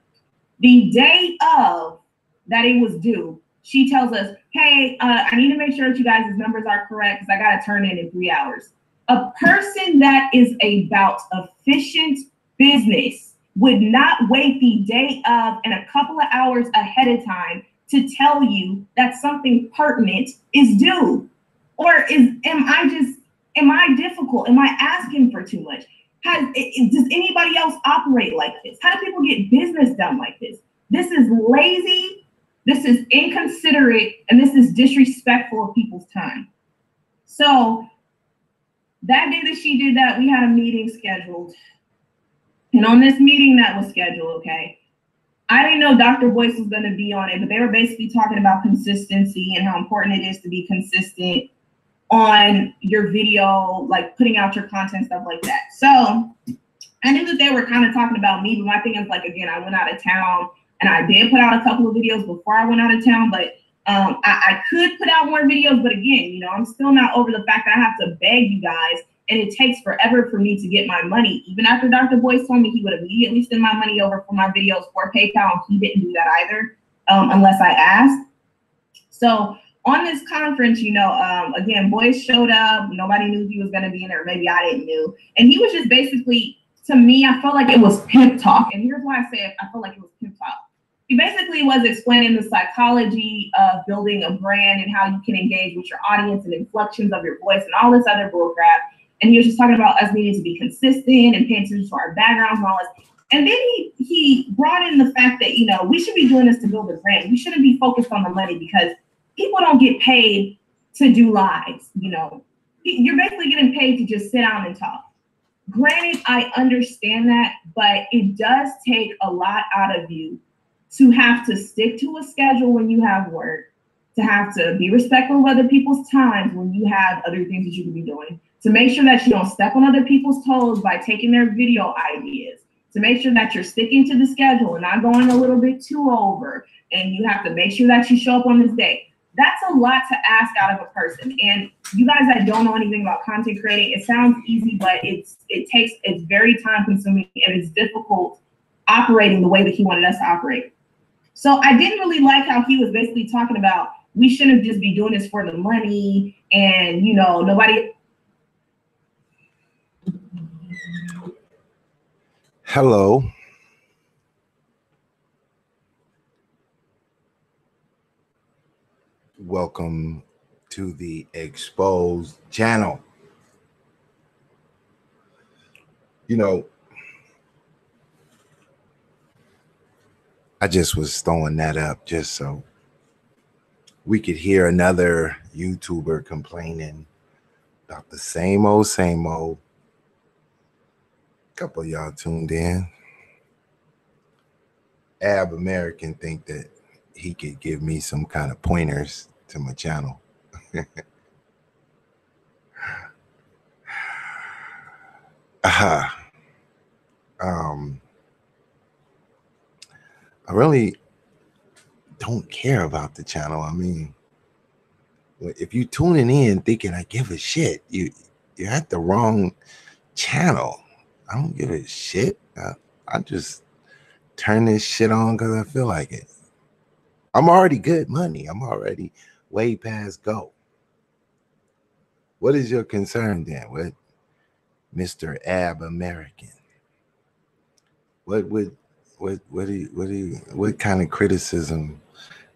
The day of that it was due, she tells us, hey, I need to make sure that you guys' numbers are correct because I got to turn in 3 hours. A person that is about efficient business would not wait the day of and a couple of hours ahead of time to tell you that something pertinent is due. Or am I difficult? Am I asking for too much? Does anybody else operate like this? How do people get business done like this? This is lazy, this is inconsiderate, and this is disrespectful of people's time. So that day that she did that, we had a meeting scheduled. And on this meeting that was scheduled, okay, I didn't know Dr. Boyce was going to be on it, but they were basically talking about consistency and how important it is to be consistent on your video, like putting out your content, stuff like that. So I knew that they were kind of talking about me, but my thing is like, again, I went out of town and I did put out a couple of videos before I went out of town, but I could put out more videos, but again, you know, I'm still not over the fact that I have to beg you guys, and it takes forever for me to get my money. Even after Dr. Boyce told me he would immediately send my money over for my videos for PayPal, he didn't do that either, unless I asked. So on this conference, you know, again, Boyce showed up. Nobody knew he was going to be in there. Maybe I didn't know. And he was just basically, to me, I felt like it was pimp talk. And here's why I say I felt like it was pimp talk. He basically was explaining the psychology of building a brand and how you can engage with your audience and inflections of your voice and all this other bull crap. And he was just talking about us needing to be consistent and paying attention to our backgrounds and all this. And then he brought in the fact that, you know, we should be doing this to build a brand. We shouldn't be focused on the money because people don't get paid to do lives. You know, you're basically getting paid to just sit down and talk. Granted, I understand that, but it does take a lot out of you to have to stick to a schedule when you have work, to have to be respectful of other people's times when you have other things that you could be doing, to make sure that you don't step on other people's toes by taking their video ideas, to make sure that you're sticking to the schedule and not going a little bit too over, and you have to make sure that you show up on this day. That's a lot to ask out of a person. And you guys that don't know anything about content creating, it sounds easy, but it's very time consuming and it's difficult operating the way that he wanted us to operate. So I didn't really like how he was basically talking about we shouldn't just be doing this for the money and, you know, nobody. Hello. Welcome to the Exposed channel. You know, I just was throwing that up just so we could hear another YouTuber complaining about the same old, same old. A couple of y'all tuned in. Ab American think that he could give me some kind of pointers to my channel. I really don't care about the channel. I mean, if you tuning in thinking I give a shit, you're at the wrong channel. I don't give a shit. I just turn this shit on because I feel like it. I'm already good money. I'm already way past go. What is your concern then with Mr. Ab American? What kind of criticism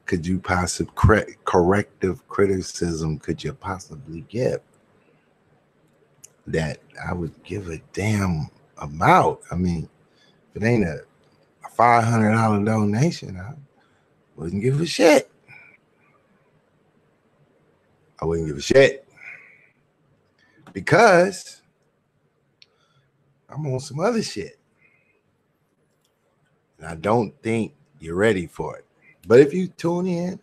could you possibly corrective criticism could you possibly give that I would give a damn about? I mean, If it ain't a $500 donation, I wouldn't give a shit. I wouldn't give a shit. Because I'm on some other shit. And I don't think you're ready for it. But if you tune in,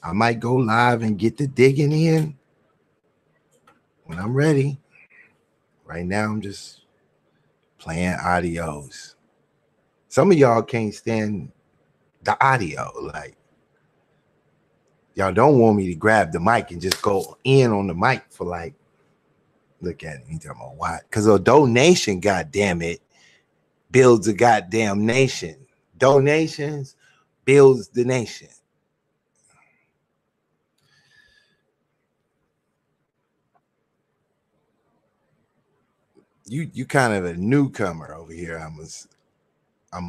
I might go live and get the digging in when I'm ready. Right now, I'm just playing audios. Some of y'all can't stand the audio. Like, y'all don't want me to grab the mic and just go in on the mic for like, look at it. You talking about why? Because a donation, goddamn it, builds a goddamn nation. Donations builds the nation. You kind of a newcomer over here, I'm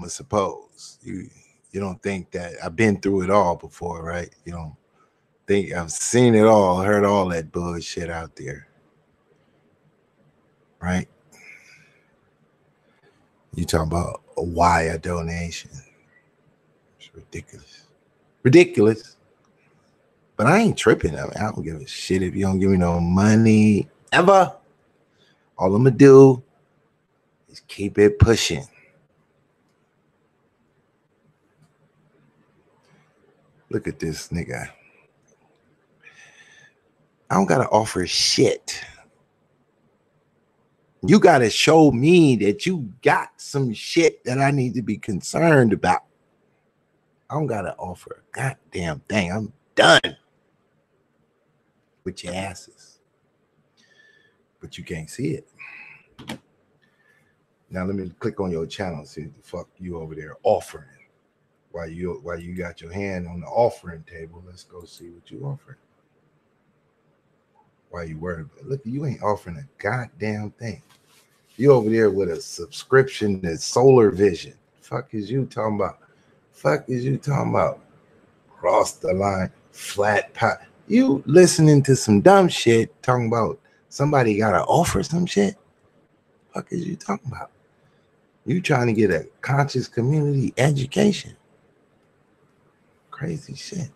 a suppose. You don't think that I've been through it all before, right? You don't think I've seen it all, heard all that bullshit out there, right? You talking about why a donation? It's ridiculous. But I ain't tripping. I mean, I don't give a shit if you don't give me no money ever. All I'm gonna do is keep it pushing. Look at this nigga. I don't gotta offer shit. You gotta show me that you got some shit that I need to be concerned about. I don't gotta offer a goddamn thing. I'm done with your asses. But you can't see it. Now let me click on your channel and see what the fuck you over there offering. While you got your hand on the offering table, let's go see what you offering. Why you worried? Look, you ain't offering a goddamn thing. You over there with a subscription to Solar Vision. Fuck is you talking about? Cross the line, flat pot. You listening to some dumb shit talking about somebody gotta offer some shit? Fuck is you talking about? You trying to get a conscious community education. Crazy shit.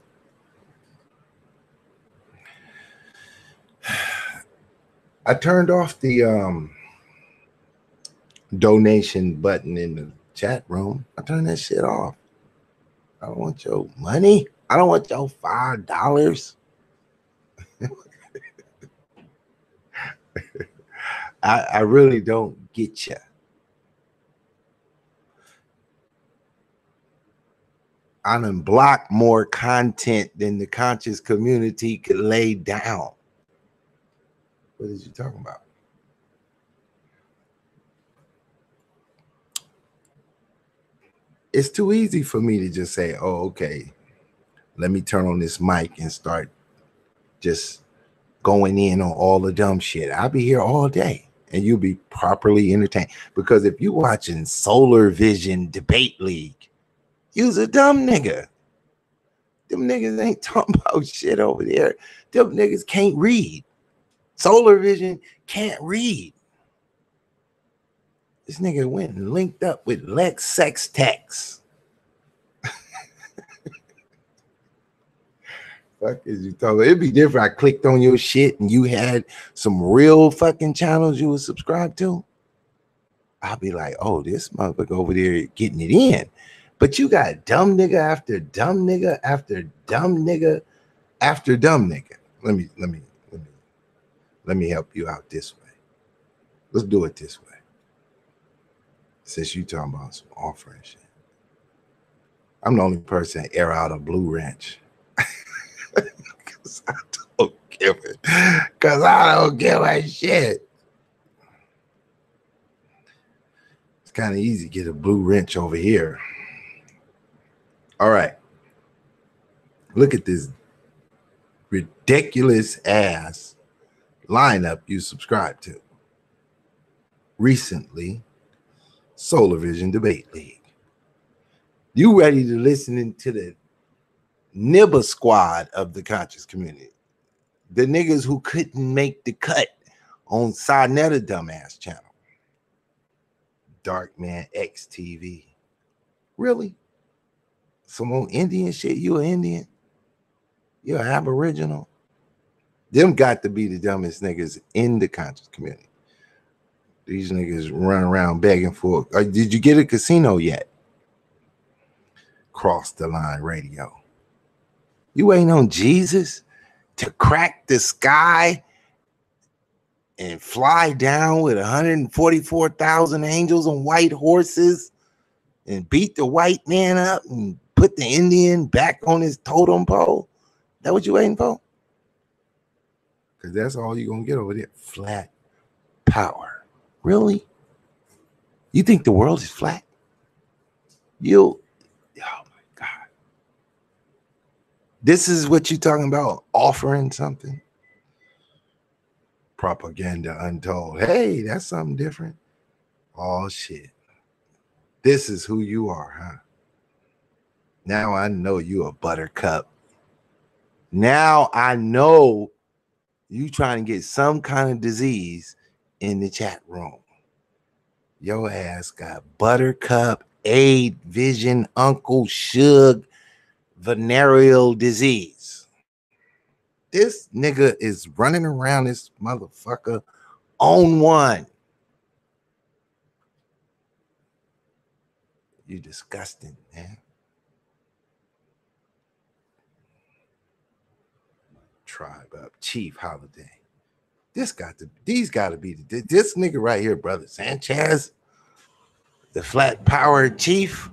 I turned off the donation button in the chat room. I turned that shit off. I don't want your money. I don't want your $5. I really don't get you. I done blocked more content than the conscious community could lay down. What is you talking about? It's too easy for me to just say, oh, okay, let me turn on this mic and start just going in on all the dumb shit. I'll be here all day and you'll be properly entertained. Because if you're watching Solar Vision Debate League, you's a dumb nigga. Them niggas ain't talking about shit over there. Them niggas can't read. Solar Vision can't read. This nigga went and linked up with Lex Sex Tex. Fuck is you talking? It'd be different. I clicked on your shit and you had some real fucking channels you would subscribe to. I'll be like, oh, this motherfucker over there getting it in. But you got dumb nigga after dumb nigga after dumb nigga after dumb nigga. Let me help you out this way. Let's do it this way. Since you talking about some offering shit, I'm the only person that air out a blue wrench. Cause I don't give it. Cause I don't give a shit. It's kind of easy to get a blue wrench over here. All right. Look at this ridiculous ass lineup you subscribe to. Recently, Solar Vision Debate League. You ready to listen to the nibber squad of the conscious community? The niggas who couldn't make the cut on Sarnetta dumbass channel. Dark Man X TV. Really? Some old Indian shit? You an Indian? You're an Aboriginal? Them got to be the dumbest niggas in the conscious community. These niggas run around begging for, did you get a casino yet? Cross the Line Radio. You ain't on Jesus to crack the sky and fly down with 144,000 angels on white horses and beat the white man up and put the Indian back on his totem pole? That what you waiting for? Because that's all you're going to get over there. Flat power. Really? You think the world is flat? Oh my God. This is what you're talking about, offering something? Propaganda untold. Hey, that's something different. Oh, shit. This is who you are, huh? Now I know you a buttercup. Now I know you trying to get some kind of disease in the chat room. Your ass got buttercup, AIDS, vision, Uncle Shug, venereal disease. This nigga is running around this motherfucker on one. You disgusting, man. Tribe up, Chief Holiday. These got to be this nigga right here, brother Sanchez, the flat power chief.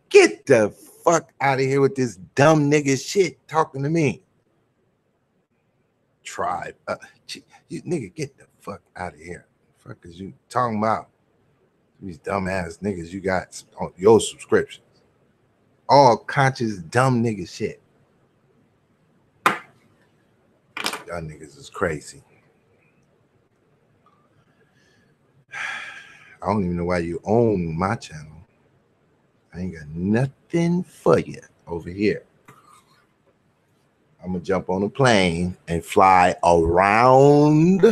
Get the fuck out of here with this dumb nigga shit talking to me. Tribe, you nigga, get the fuck out of here. The fuck is you talking about? These dumbass niggas you got on your subscriptions. All conscious dumb nigga shit. Y'all niggas is crazy. I don't even know why you own my channel. I ain't got nothing for you over here. I'm gonna jump on a plane and fly around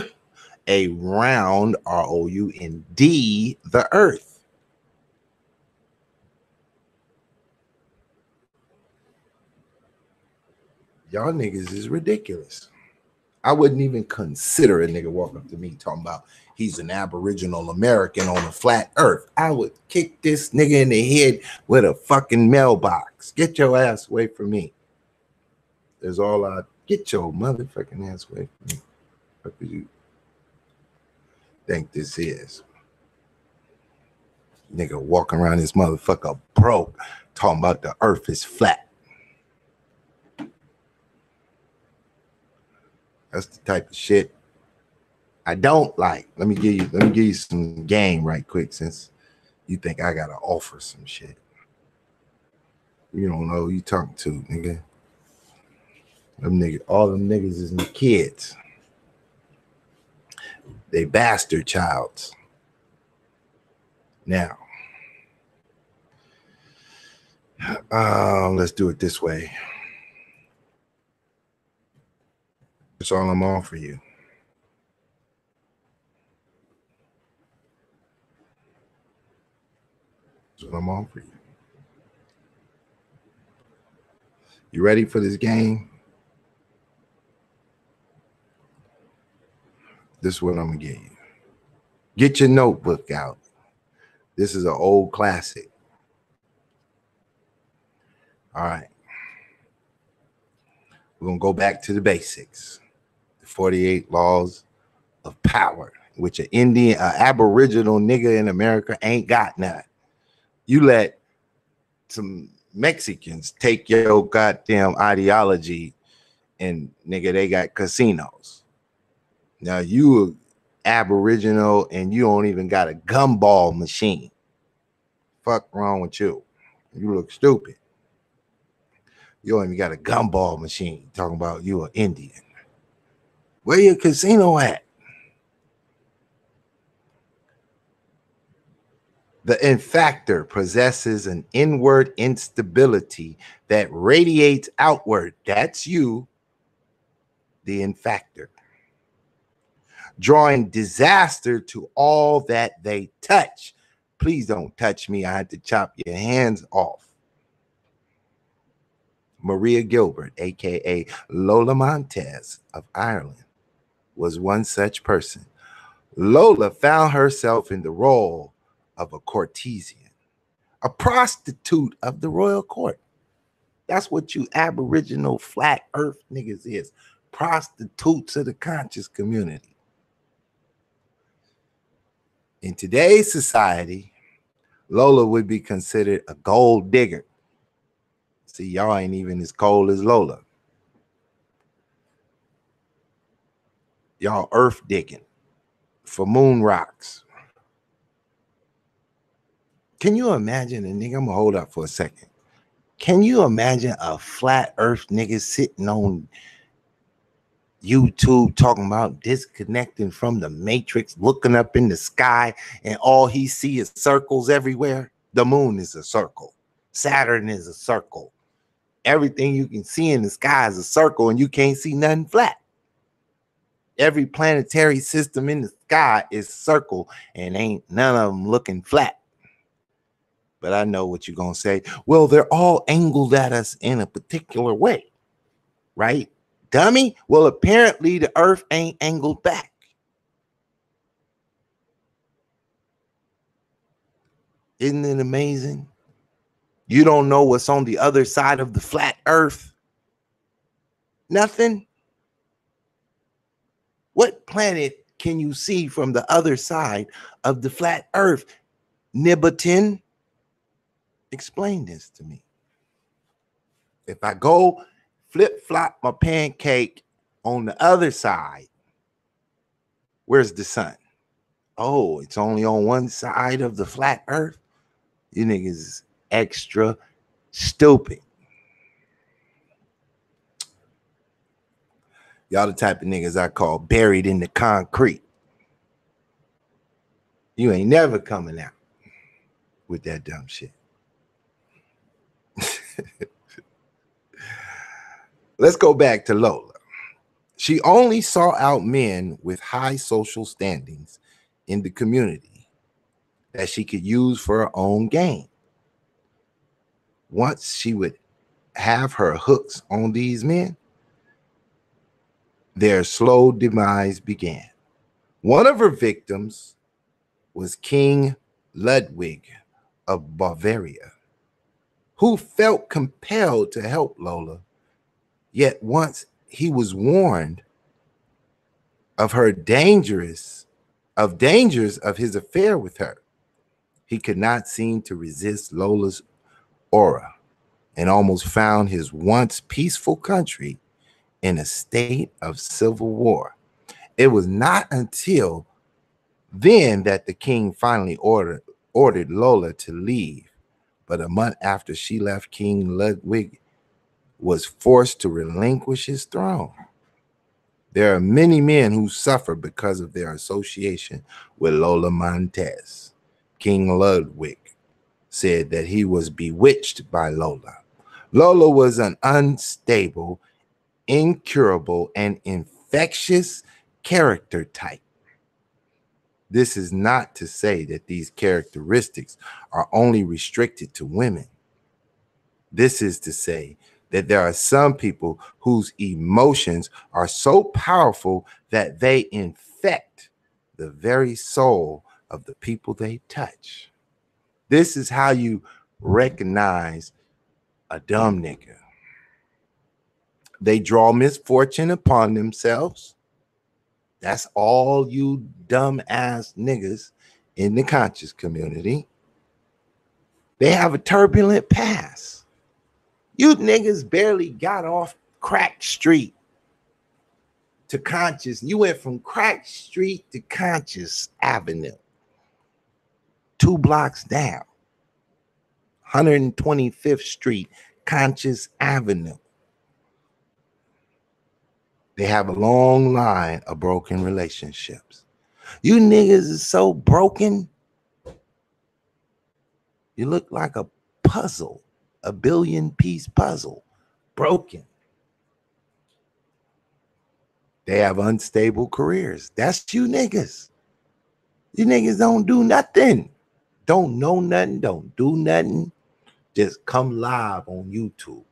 R-O-U-N-D, the earth. Y'all niggas is ridiculous. I wouldn't even consider a nigga walk up to me talking about he's an Aboriginal American on a flat earth. I would kick this nigga in the head with a fucking mailbox. Get your ass away from me. There's all I get your motherfucking ass away from me. What do you think this is? Nigga walking around this motherfucker broke, talking about the earth is flat. That's the type of shit I don't like. Let me give you some game right quick, since you think I gotta offer some shit. You don't know who you talking to, nigga. All them niggas is my kids. They bastard childs. Now, let's do it this way. That's all I'm on for you. That's what I'm on for you. You ready for this game? This is what I'm gonna give you. Get your notebook out. This is an old classic. All right. We're gonna go back to the basics. The 48 laws of power, which an Aboriginal nigga in America ain't got none. You let some Mexicans take your goddamn ideology and nigga, they got casinos. Now you Aboriginal and you don't even got a gumball machine. Fuck wrong with you? You look stupid. You don't even got a gumball machine. Talking about you an Indian. Where your casino at? The infactor possesses an inward instability that radiates outward. That's you, the infactor. drawing disaster to all that they touch. Please don't touch me. I had to chop your hands off. Maria Gilbert, aka Lola Montez of Ireland, was one such person. Lola found herself in the role of a courtesan, a prostitute of the royal court. That's what you Aboriginal flat earth niggas is. Prostitutes of the conscious community. In today's society, Lola would be considered a gold digger. See, y'all ain't even as cold as Lola. Y'all earth digging for moon rocks. Can you imagine a nigga? I'm gonna hold up for a second. Can you imagine a flat earth nigga sitting on YouTube talking about disconnecting from the matrix, looking up in the sky, and all he see is circles everywhere? The moon is a circle. Saturn is a circle. Everything you can see in the sky is a circle, and you can't see nothing flat. Every planetary system in the sky is circle, and ain't none of them looking flat. But I know what you're going to say. Well, they're all angled at us in a particular way, right? Dummy? Well, apparently the earth ain't angled back. Isn't it amazing? You don't know what's on the other side of the flat earth. Nothing. What planet can you see from the other side of the flat earth? Nibitin? Explain this to me. If I go flip-flop my pancake on the other side, where's the sun? Oh, it's only on one side of the flat earth? You niggas is extra stupid. Y'all the type of niggas I call buried in the concrete. You ain't never coming out with that dumb shit. Let's go back to Lola. She only sought out men with high social standings in the community that she could use for her own gain. Once she would have her hooks on these men, their slow demise began. One of her victims was King Ludwig of Bavaria, who felt compelled to help Lola. Yet once he was warned of dangers of his affair with her, he could not seem to resist Lola's aura and almost found his once peaceful country in a state of civil war. It was not until then that the king finally ordered Lola to leave. But a month after she left, King Ludwig was forced to relinquish his throne. There are many men who suffer because of their association with Lola Montez. King Ludwig said that he was bewitched by Lola. Lola was an unstable, incurable, and infectious character type. This is not to say that these characteristics are only restricted to women. This is to say that there are some people whose emotions are so powerful that they infect the very soul of the people they touch. This is how you recognize a dumb nigga. They draw misfortune upon themselves. That's all you dumb ass niggas in the conscious community. They have a turbulent past. You niggas barely got off Crack Street to Conscious. You went from Crack Street to Conscious Avenue. 2 blocks down. 125th Street, Conscious Avenue. They have a long line of broken relationships. You niggas is so broken. You look like a puzzle, a billion-piece puzzle, broken. They have unstable careers. That's you niggas. You niggas don't do nothing. Don't know nothing. Don't do nothing. Just come live on YouTube.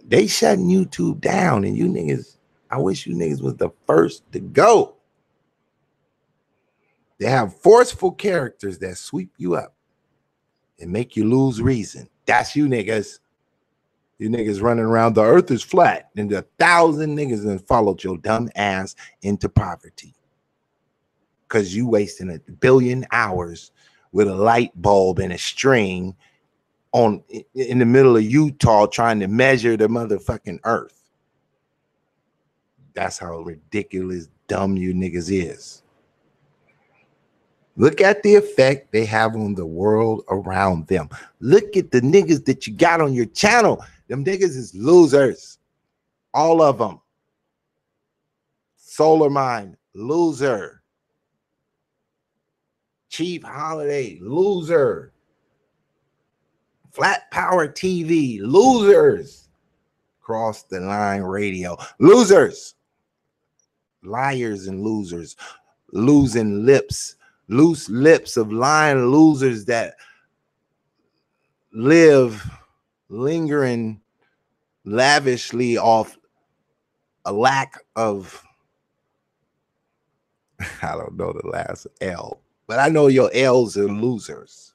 They shutting YouTube down, and you niggas, I wish you niggas was the first to go. They have forceful characters that sweep you up and make you lose reason. That's you niggas. You niggas running around, the earth is flat, and 1,000 niggas then followed your dumb ass into poverty. Because you wasting 1 billion hours with a light bulb and a string in the middle of Utah trying to measure the motherfucking earth. That's how ridiculous dumb you niggas is. Look at the effect they have on the world around them. Look at the niggas that you got on your channel. Them niggas is losers. All of them. Solar Mind, loser. Chief Holiday, loser. Flat Power TV, losers. Cross the Line Radio, losers. Liars and losers. Losing lips. Loose lips of lying losers that live lingering lavishly off a lack of, I don't know the last L, but I know your L's are losers.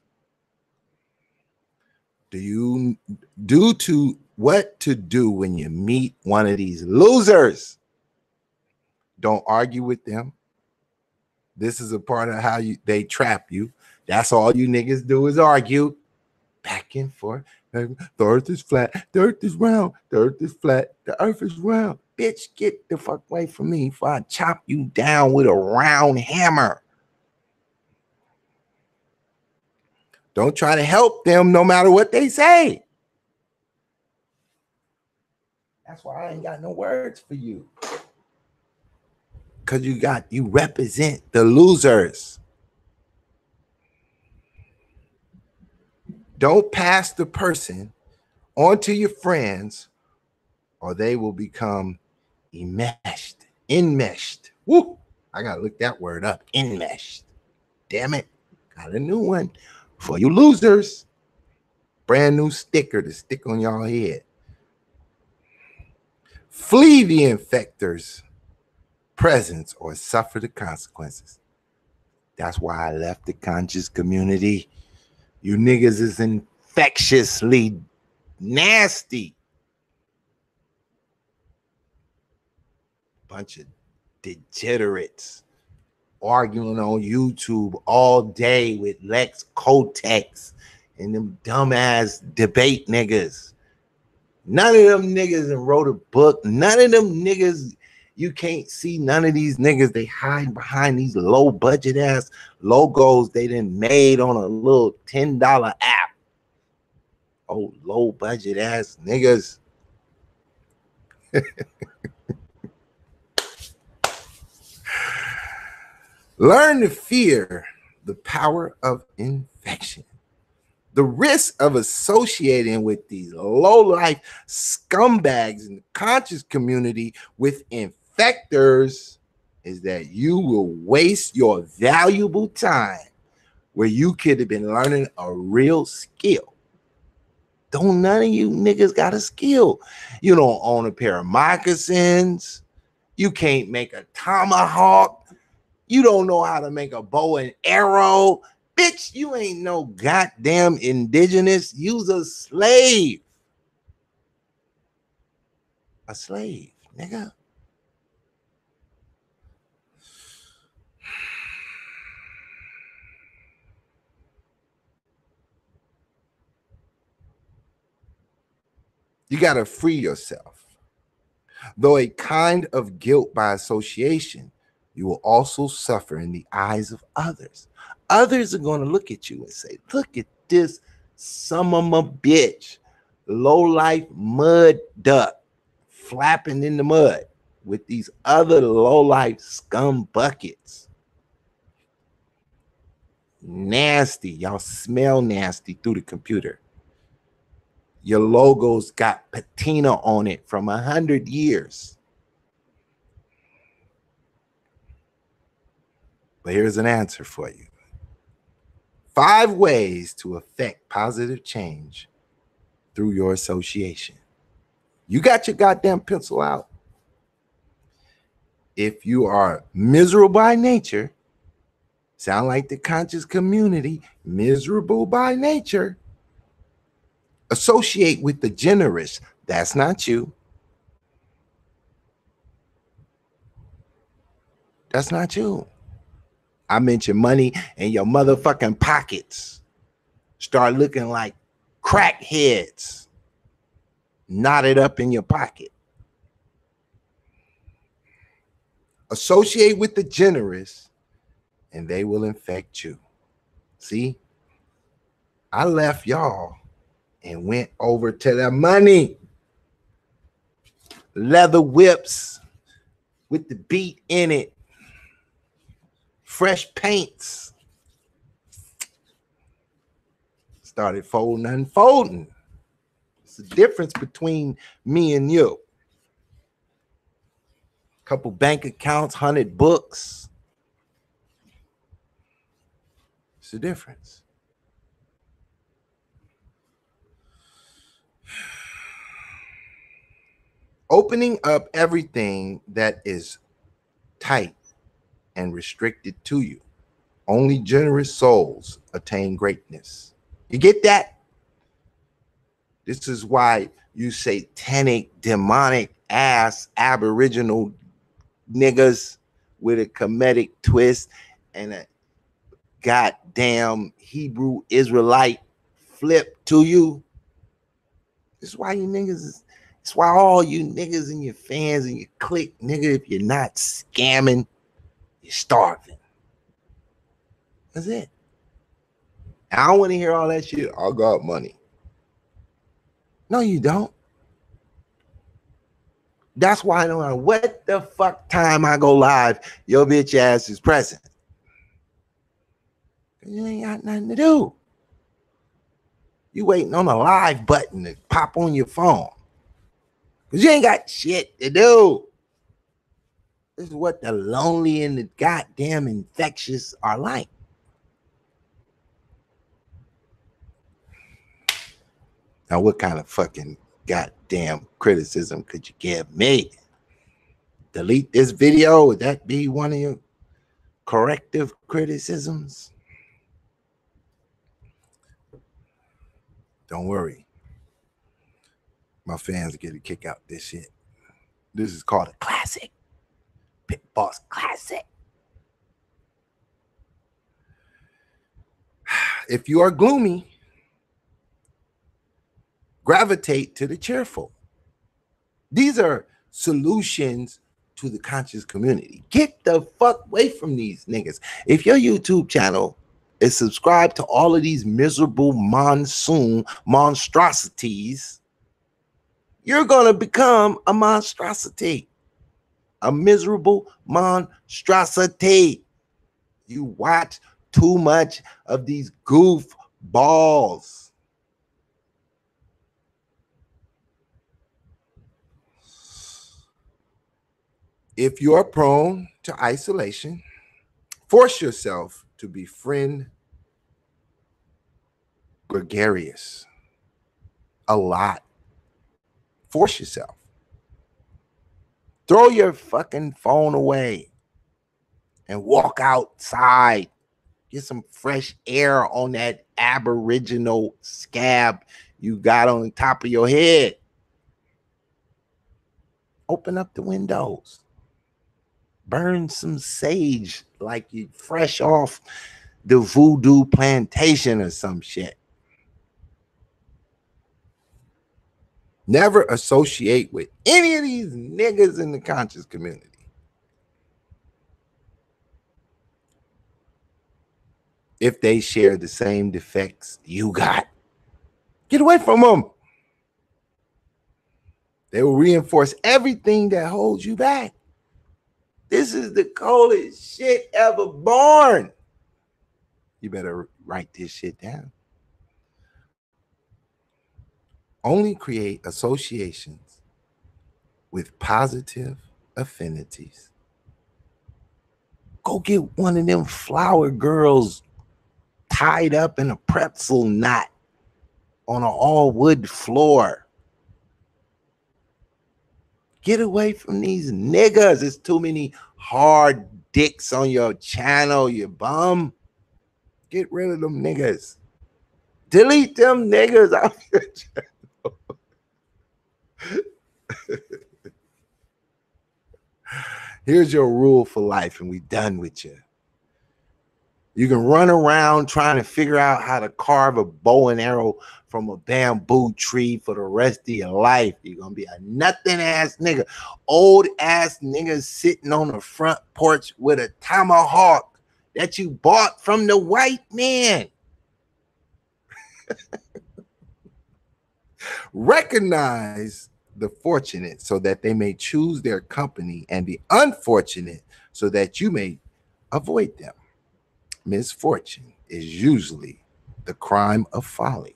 What to do when you meet one of these losers? Don't argue with them. This is a part of how they trap you. That's all you niggas do is argue back and forth. The earth is flat. The earth is round. The earth is flat. The earth is round. Bitch, get the fuck away from me before I chop you down with a round hammer. Don't try to help them no matter what they say. That's why I ain't got no words for you. Because you represent the losers. Don't pass the person on to your friends or they will become enmeshed. Woo! I got to look that word up. Enmeshed. Damn it. Got a new one for you losers. Brand new sticker to stick on y'all head. Flee the infectors' presence or suffer the consequences. That's why I left the conscious community. You niggas is infectiously nasty. Bunch of degenerates arguing on YouTube all day with Lex Kotex and them dumbass debate niggas. None of them niggas wrote a book. None of them niggas, you can't see none of these niggas. They hide behind these low budget ass logos they done made on a little $10 app. Oh, low budget ass niggas. Learn to fear the power of infection. The risk of associating with these low-life scumbags in the conscious community with infectors is that you will waste your valuable time where you could have been learning a real skill. Don't none of you niggas got a skill. You don't own a pair of moccasins. You can't make a tomahawk. You don't know how to make a bow and arrow. Bitch, you ain't no goddamn indigenous. You's a slave. A slave, nigga. You got to free yourself. Though a kind of guilt by association, you will also suffer in the eyes of others. Others are going to look at you and say, look at this son of a bitch, low-life mud duck flapping in the mud with these other low-life scum buckets. Nasty. Y'all smell nasty through the computer. Your logo's got patina on it from 100 years. But here's an answer for you. 5 ways to affect positive change through your association. You got your goddamn pencil out. If you are miserable by nature, sound like the conscious community, miserable by nature, associate with the generous. That's not you. That's not you. I mentioned money in your motherfucking pockets. Start looking like crackheads knotted up in your pocket. Associate with the generous and they will infect you. See, I left y'all and went over to the money. Leather whips with the beat in it. Fresh paints. Started folding, unfolding. It's the difference between me and you. Couple bank accounts, 100 books. It's the difference. Opening up everything that is tight and restricted to you. Only generous souls attain greatness. You get that? This is why you satanic, demonic ass aboriginal niggas with a comedic twist and a goddamn Hebrew Israelite flip to you. This is why you niggas, it's why all you niggas and your fans and your clique, nigga, if you're not scamming, you're starving. That's it. I don't want to hear all that shit. I got money. No, you don't. That's why no matter what the fuck time I go live, your bitch ass is present. You ain't got nothing to do. You waiting on a live button to pop on your phone. Because you ain't got shit to do. This is what the lonely and the goddamn infectious are like. Now, what kind of fucking goddamn criticism could you give me? Delete this video? Would that be one of your corrective criticisms? Don't worry. My fans get a kick out this shit. This is called a classic. Pit Boss Classic. If you are gloomy, gravitate to the cheerful. These are solutions to the conscious community. Get the fuck away from these niggas. If your YouTube channel is subscribed to all of these miserable monstrosities, you're going to become a monstrosity, a miserable monstrosity. You watch too much of these goofballs. If you're prone to isolation, force yourself to befriend gregarious a lot. Force yourself. Throw your fucking phone away and walk outside. Get some fresh air on that aboriginal scab you got on the top of your head. Open up the windows. Burn some sage like you fresh off the voodoo plantation or some shit. Never associate with any of these niggas in the conscious community. If they share the same defects you got, get away from them. They will reinforce everything that holds you back. This is the coldest shit ever born. You better write this shit down. Only create associations with positive affinities. Go get one of them flower girls tied up in a pretzel knot on an all wood floor. Get away from these niggas. There's too many hard dicks on your channel, you bum. Get rid of them niggas. Delete them niggas out your channel. Here's your rule for life, and we done with you. You can run around trying to figure out how to carve a bow and arrow from a bamboo tree for the rest of your life. You're going to be a nothing ass nigga. Old ass niggas sitting on the front porch with a tomahawk that you bought from the white man. Recognize the fortunate so that they may choose their company, and the unfortunate so that you may avoid them. Misfortune is usually the crime of folly,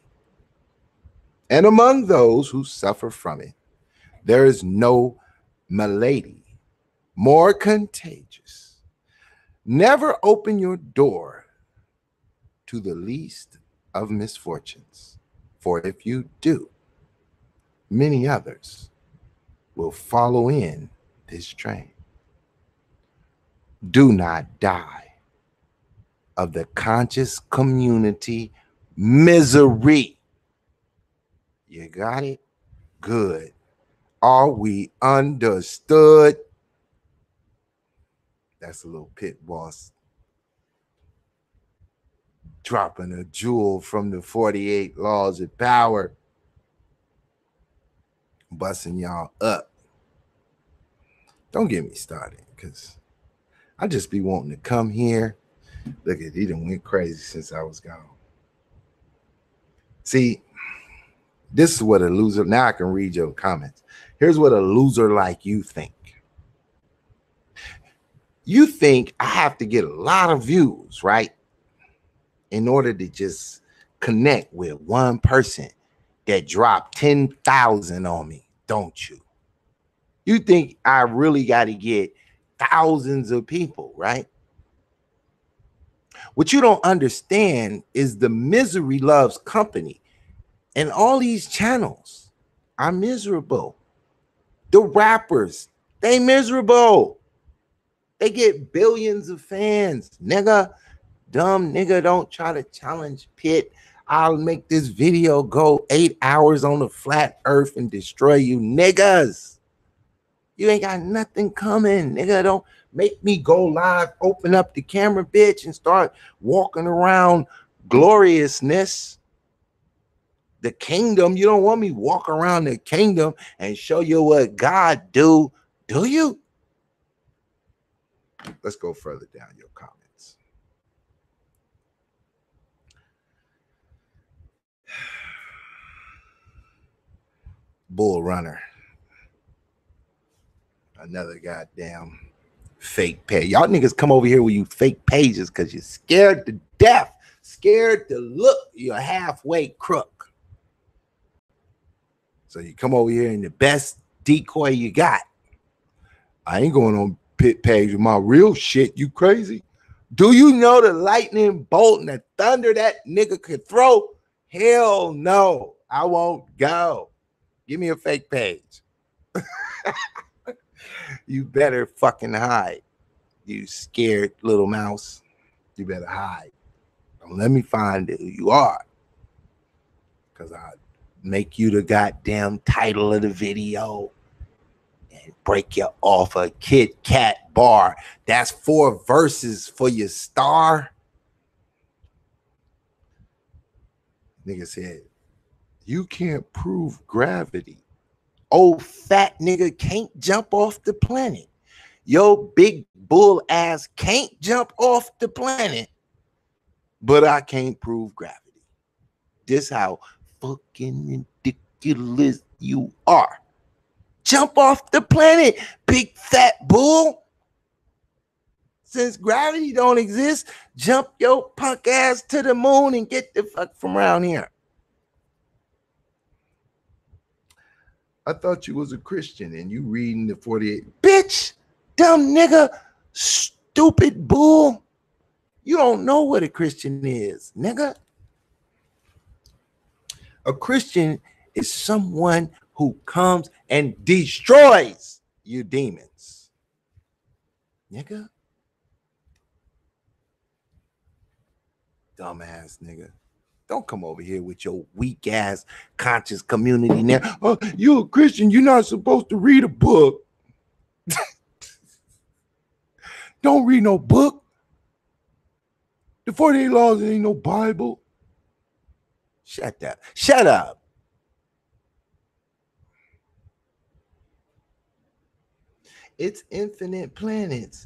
and among those who suffer from it, there is no malady more contagious. Never open your door to the least of misfortunes, for if you do, many others will follow in this train. Do not die of the conscious community misery. You got it? Good. Are we understood? That's a little pit boss dropping a jewel from the 48 laws of power, busting y'all up. Don't get me started, because I just be wanting to come here. Look at, he done went crazy since I was gone. See, this is what a loser, now I can read your comments. Here's what a loser like you think. You think I have to get a lot of views, right, in order to just connect with one person that dropped 10,000 on me, don't you? You think I really got to get thousands of people, right? What you don't understand is the misery loves company. And all these channels are miserable. The rappers, they miserable. They get billions of fans. Nigga, dumb nigga, don't try to challenge Pitt. I'll make this video go 8 hours on the flat earth and destroy you niggas. You ain't got nothing coming, nigga. Don't make me go live, open up the camera, bitch, and start walking around gloriousness. The kingdom, you don't want me walk around the kingdom and show you what God do you? Let's go further down your comments. Bull Runner. Another goddamn fake page. Y'all niggas come over here with you fake pages because you're scared to death, scared to look. You're halfway crook. So you come over here in the best decoy you got. I ain't going on Pit page with my real shit. You crazy? Do you know the lightning bolt and the thunder that nigga could throw? Hell no. I won't go. Give me a fake page. You better fucking hide. You scared little mouse. You better hide. Don't let me find who you are, because I'll make you the goddamn title of the video and break you off a Kit Kat bar. That's 4 verses for your star. Nigga said, you can't prove gravity. Old fat nigga can't jump off the planet. Yo big bull ass can't jump off the planet, but I can't prove gravity. This how fucking ridiculous you are. Jump off the planet, big fat bull. Since gravity don't exist, jump your punk ass to the moon and get the fuck from around here. I thought you was a Christian and you reading the 48. Bitch, dumb nigga, stupid bull. You don't know what a Christian is, nigga. A Christian is someone who comes and destroys your demons, nigga. Dumbass nigga. Don't come over here with your weak ass conscious community now. Oh, you're a Christian. You're not supposed to read a book. Don't read no book. The 48 laws ain't no Bible. Shut up. Shut up. It's infinite planets,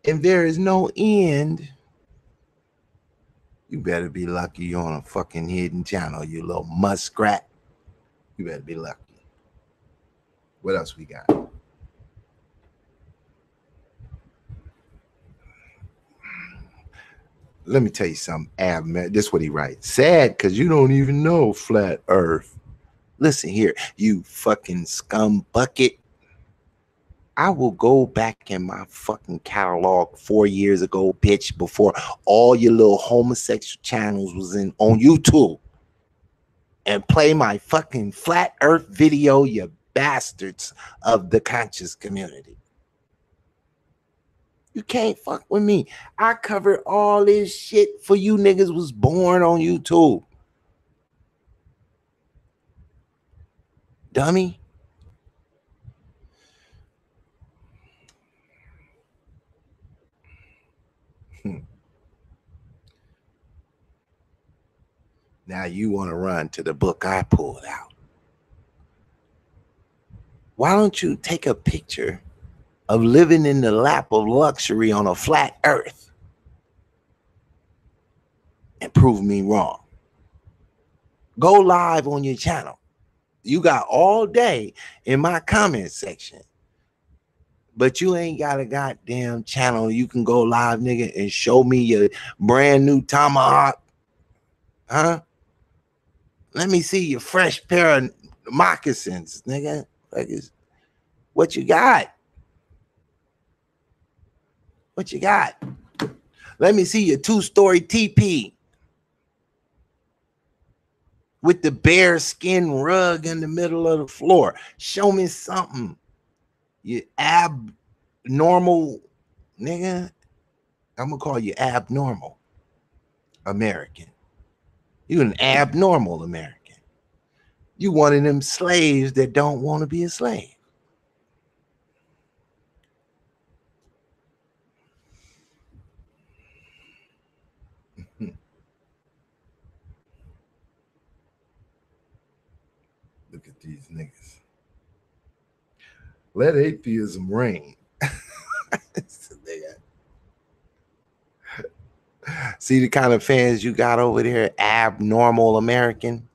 and there is no end. You better be lucky you're on a fucking hidden channel, you little muskrat. You better be lucky. What else we got? Let me tell you something, Ab, man. This is what he writes. Sad because you don't even know flat earth. Listen here, you fucking scum bucket. I will go back in my fucking catalog 4 years ago, bitch, before all your little homosexual channels was on YouTube, and play my fucking flat earth video, you bastards of the conscious community. You can't fuck with me. I covered all this shit for you niggas was born on YouTube. Dummy. Now you want to run to the book I pulled out. Why don't you take a picture of living in the lap of luxury on a flat earth and prove me wrong? Go live on your channel. You got all day in my comment section, but you ain't got a goddamn channel you can go live, nigga, and show me your brand new tomahawk. Huh? Let me see your fresh pair of moccasins, nigga. What you got? What you got? Let me see your 2-story TP with the bear skin rug in the middle of the floor. Show me something. You abnormal nigga. I'm gonna call you abnormal American. You an abnormal American. You one of them slaves that don't want to be a slave. Look at these niggas. Let atheism reign. See the kind of fans you got over there? Abnormal American.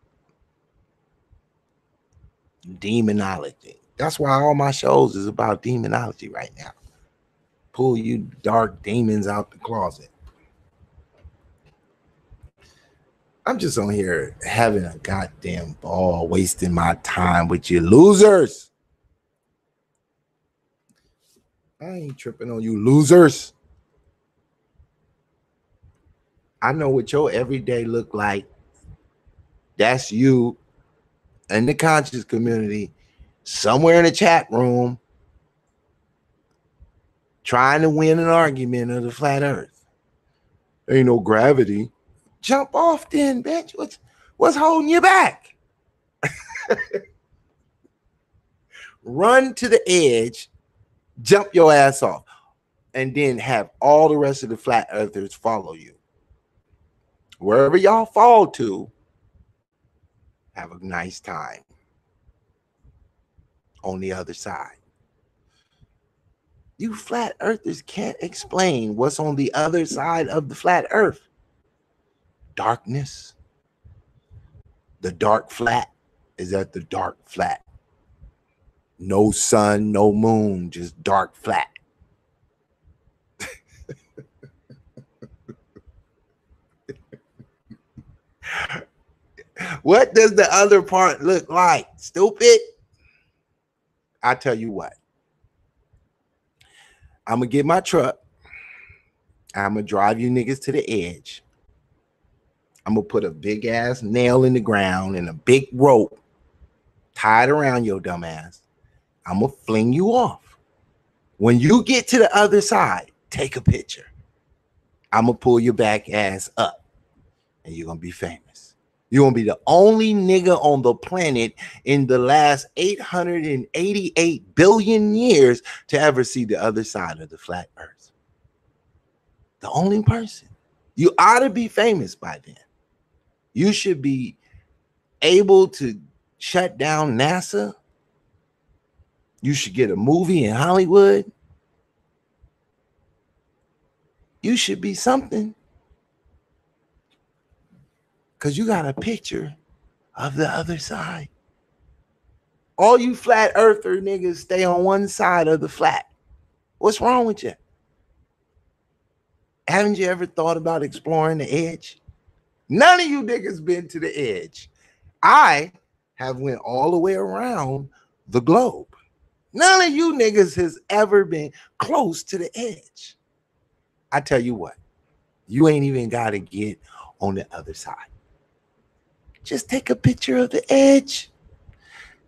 Demonology. That's why all my shows is about demonology right now. Pull you dark demons out the closet. I'm just on here having a goddamn ball, wasting my time with you losers. I ain't tripping on you losers. I know what your everyday look like. That's you in the conscious community, somewhere in the chat room, trying to win an argument of the flat earth. Ain't no gravity. Jump off then, bitch. What's holding you back? Run to the edge, jump your ass off, and then have all the rest of the flat earthers follow you. Wherever y'all fall to, have a nice time on the other side. You flat earthers can't explain what's on the other side of the flat earth. Darkness. The dark flat is at the dark flat. No sun, no moon, just dark flat. What does the other part look like? Stupid. I tell you what. I'm going to get my truck. I'm gonna drive you niggas to the edge. I'm gonna put a big ass nail in the ground and a big rope tied around your dumb ass. I'm gonna fling you off. When you get to the other side, take a picture. I'm gonna pull your back ass up and you're gonna be famous. You're gonna be the only nigga on the planet in the last 888 billion years to ever see the other side of the flat earth. The only person. You ought to be famous by then. You should be able to shut down NASA. You should get a movie in Hollywood. You should be something. Because you got a picture of the other side. All you flat earther niggas stay on one side of the flat. What's wrong with you? Haven't you ever thought about exploring the edge? None of you niggas been to the edge. I have went all the way around the globe. None of you niggas has ever been close to the edge. I tell you what, you ain't even got to get on the other side. Just take a picture of the edge.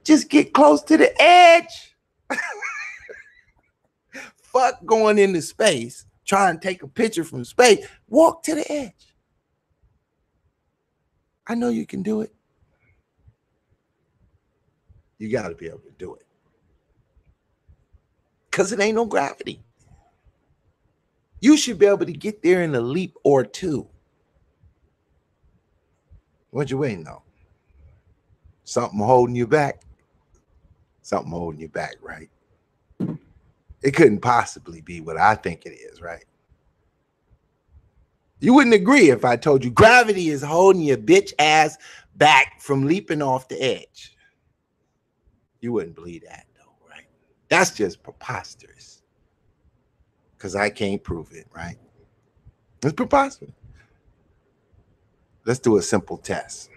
Just get close to the edge. Fuck going into space, try and take a picture from space. Walk to the edge. I know you can do it. You got to be able to do it. Because it ain't no gravity. You should be able to get there in a leap or two. What you waiting on? Something holding you back? Something holding you back, right? It couldn't possibly be what I think it is, right? You wouldn't agree if I told you gravity is holding your bitch ass back from leaping off the edge. You wouldn't believe that, though, right? That's just preposterous. Because I can't prove it, right? It's preposterous. Let's do a simple test.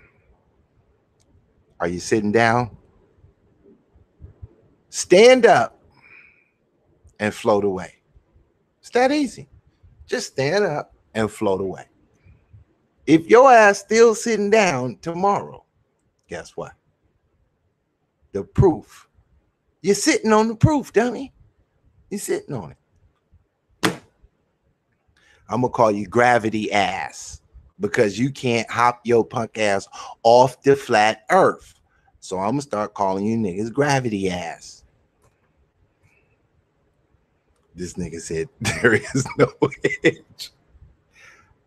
Are you sitting down? Stand up and float away. It's that easy. Just stand up and float away. If your ass still sitting down tomorrow, guess what? The proof. You're sitting on the proof, dummy. You're sitting on it. I'm going to call you gravity ass because you can't hop your punk ass off the flat earth. So I'm going to start calling you niggas gravity ass. This nigga said there is no edge.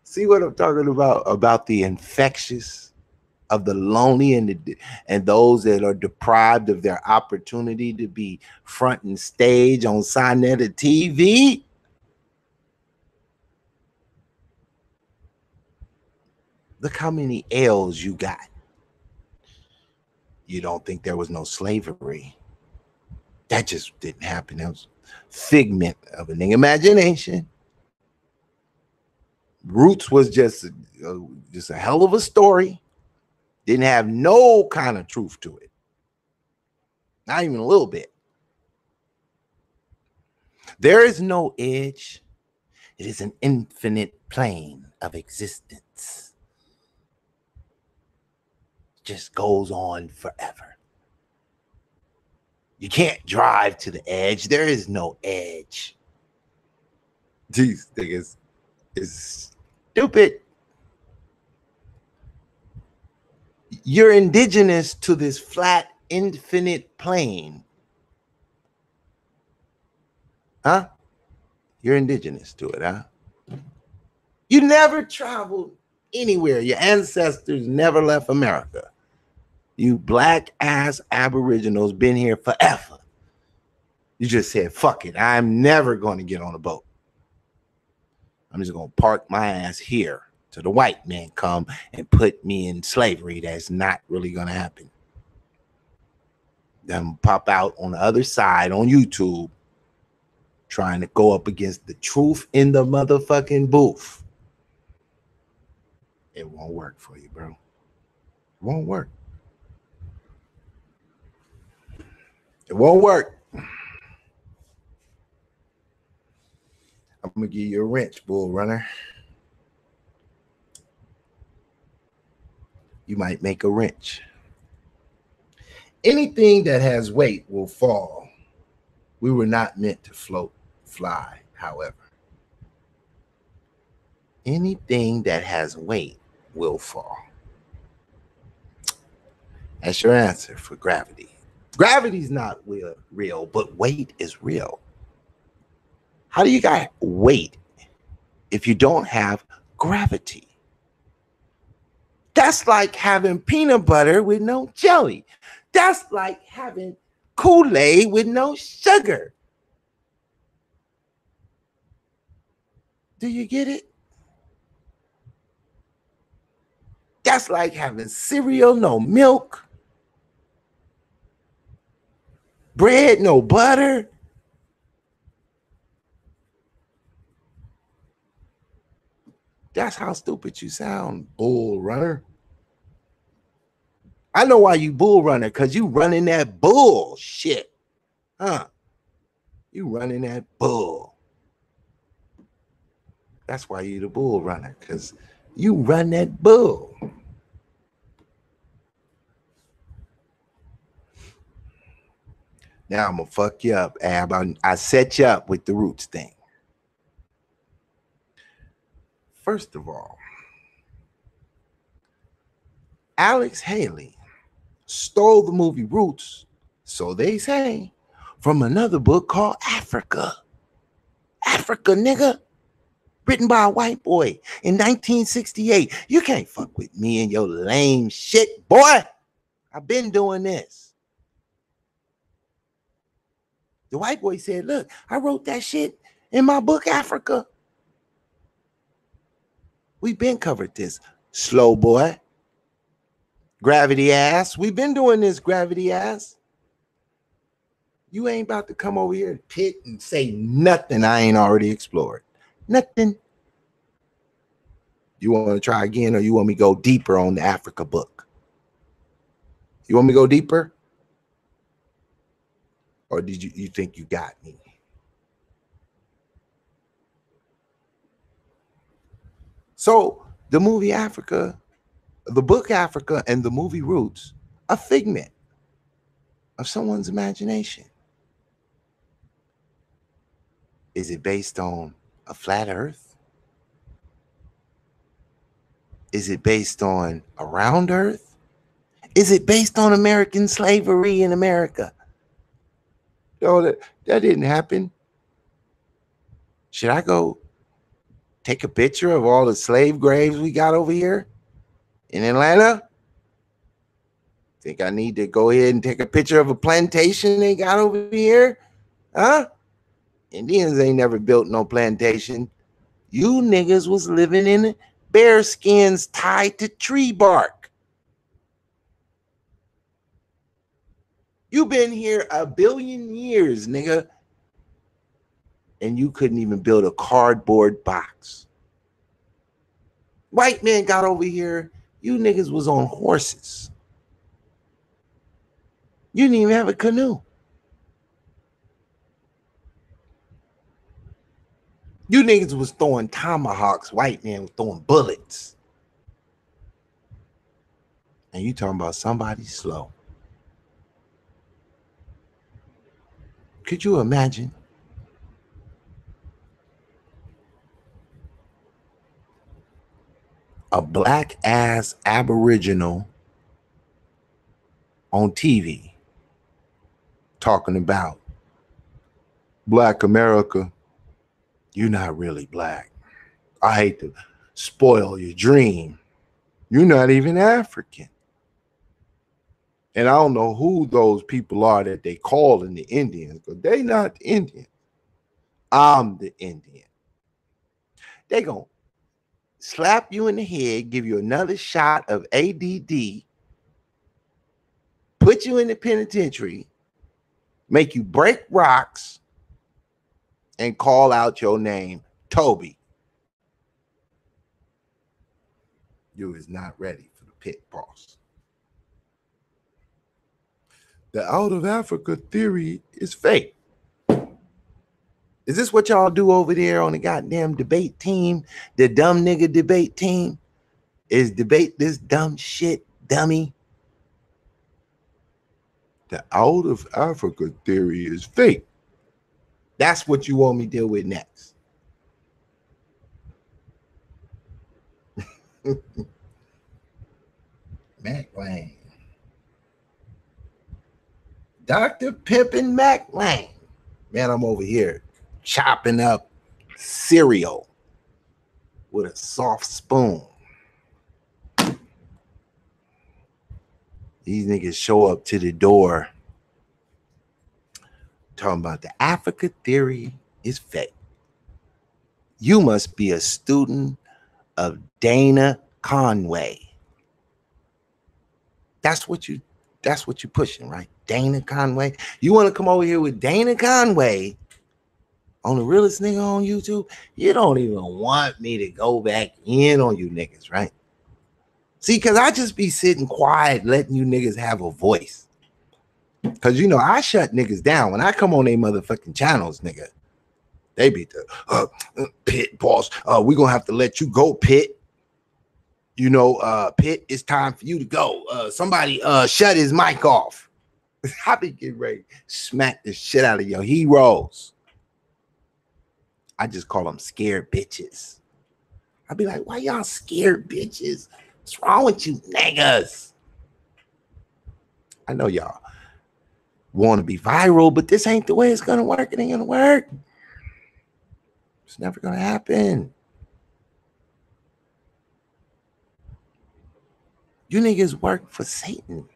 See what I'm talking about? About the infectious, of the lonely, and those that are deprived of their opportunity to be front and stage on Sinetta TV. Look how many L's you got. You don't think there was no slavery. That just didn't happen. That was figment of an imagination. Roots was just a hell of a story. Didn't have no kind of truth to it. Not even a little bit. There is no edge. It is an infinite plane of existence. It just goes on forever. You can't drive to the edge. There is no edge. These niggas is stupid. You're indigenous to this flat, infinite plane. Huh? You're indigenous to it, huh? You never traveled anywhere. Your ancestors never left America. You black ass aboriginals been here forever. You just said, fuck it. I'm never going to get on a boat. I'm just going to park my ass here till the white man come and put me in slavery. That's not really going to happen. Then pop out on the other side on YouTube trying to go up against the truth in the motherfucking booth. It won't work for you, bro. It won't work. It won't work. I'm gonna give you a wrench, Bull Runner. You might make a wrench. Anything that has weight will fall. We were not meant to fly, however. Anything that has weight will fall. That's your answer for gravity. Gravity's not real, but weight is real. How do you got weight if you don't have gravity? That's like having peanut butter with no jelly. That's like having Kool-Aid with no sugar. Do you get it? That's like having cereal, no milk, bread, no butter. That's how stupid you sound, Bull Runner. I know why you Bull Runner, because you running that bullshit. Huh? You running that bull. That's why you the Bull Runner, because you run that bull. Now I'm gonna fuck you up, Ab. I set you up with the roots thing. First of all, Alex Haley stole the movie Roots, so they say, from another book called Africa. Africa, nigga. Written by a white boy in 1968. You can't fuck with me and your lame shit, boy. I've been doing this. The white boy said, look, I wrote that shit in my book, Africa. We've been covered this, slow boy. Gravity ass. We've been doing this, gravity ass. You ain't about to come over here and pit and say nothing I ain't already explored. Nothing. You want to try again, or you want me to go deeper on the Africa book? You want me to go deeper? Or did you think you got me? So the movie Africa, the book Africa, and the movie Roots, a figment of someone's imagination. Is it based on a flat earth? Is it based on a round earth? Is it based on American slavery in America? No, that didn't happen. Should I go take a picture of all the slave graves we got over here in Atlanta? Think I need to go ahead and take a picture of a plantation they got over here? Huh? Indians ain't never built no plantation. You niggas was living in bear skins tied to tree bark. You been here 1 billion years, nigga, and you couldn't even build a cardboard box. White man got over here, you niggas was on horses. You didn't even have a canoe. You niggas was throwing tomahawks, white man was throwing bullets. And you talking about somebody slow. Could you imagine? A black ass Aboriginal on TV talking about Black America. You're not really black. I hate to spoil your dream. You're not even African. And I don't know who those people are that they calling the Indians, because they not the Indian. I'm the Indian. They gonna slap you in the head, give you another shot of ADD, put you in the penitentiary, make you break rocks, and call out your name, Toby. You is not ready for the pit boss. The out of Africa theory is fake. Is this what y'all do over there on the goddamn debate team? The dumb nigga debate team is debate this dumb shit, dummy. The out of Africa theory is fake. That's what you want me to deal with next. Mac Lane. Dr. Pippin Mac Lane. Man, I'm over here chopping up cereal with a soft spoon. These niggas show up to the door talking about the Africa theory is fake. You must be a student of Dana Conway. That's what you pushing, right? Dana Conway. You want to come over here with Dana Conway on the realest nigga on YouTube? You don't even want me to go back in on you niggas, right? See, because I just be sitting quiet, letting you niggas have a voice. Because, you know, I shut niggas down. When I come on their motherfucking channels, nigga, they be the, Pitt, boss, we going to have to let you go, Pitt. You know, Pitt, it's time for you to go. Somebody shut his mic off. I be getting ready to smack the shit out of your heroes. I just call them scared bitches. I be like, why y'all scared bitches? What's wrong with you niggas? I know y'all want to be viral, but this ain't the way it's going to work. It ain't going to work. It's never going to happen. You niggas work for Satan.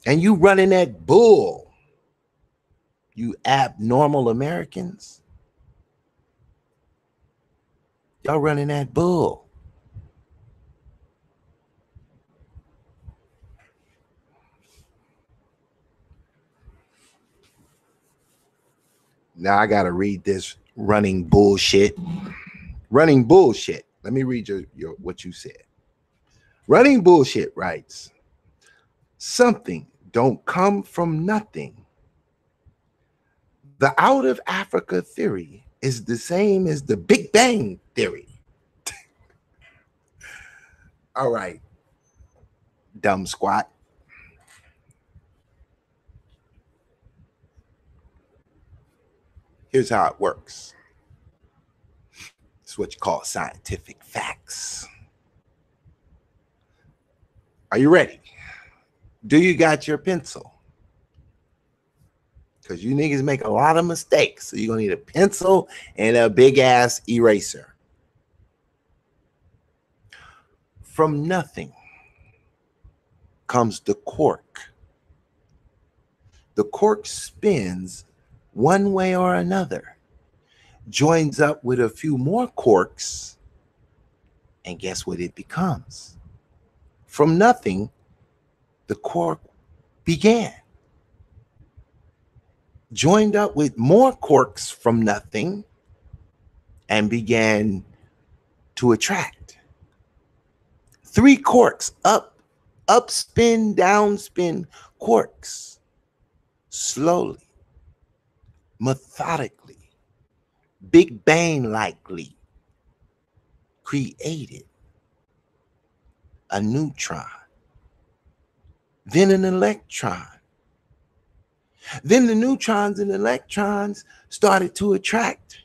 And you running that bull. You abnormal Americans. Y'all running that bull. Now I gotta read this running bullshit. Running bullshit. Let me read your what you said. Running bullshit writes, something don't come from nothing. The out of Africa theory is the same as the Big Bang theory. All right, dumb squat. Here's how it works. It's what you call scientific facts. Are you ready? Do you got your pencil? Because you niggas make a lot of mistakes. So you're going to need a pencil and a big ass eraser. From nothing comes the cork. The cork spins one way or another, joins up with a few more corks, and guess what it becomes? From nothing, the cork began. Joined up with more corks from nothing and began to attract. 3 corks, up spin, down spin corks, slowly, methodically, Big Bang likely created a neutron, then an electron. Then the neutrons and electrons started to attract,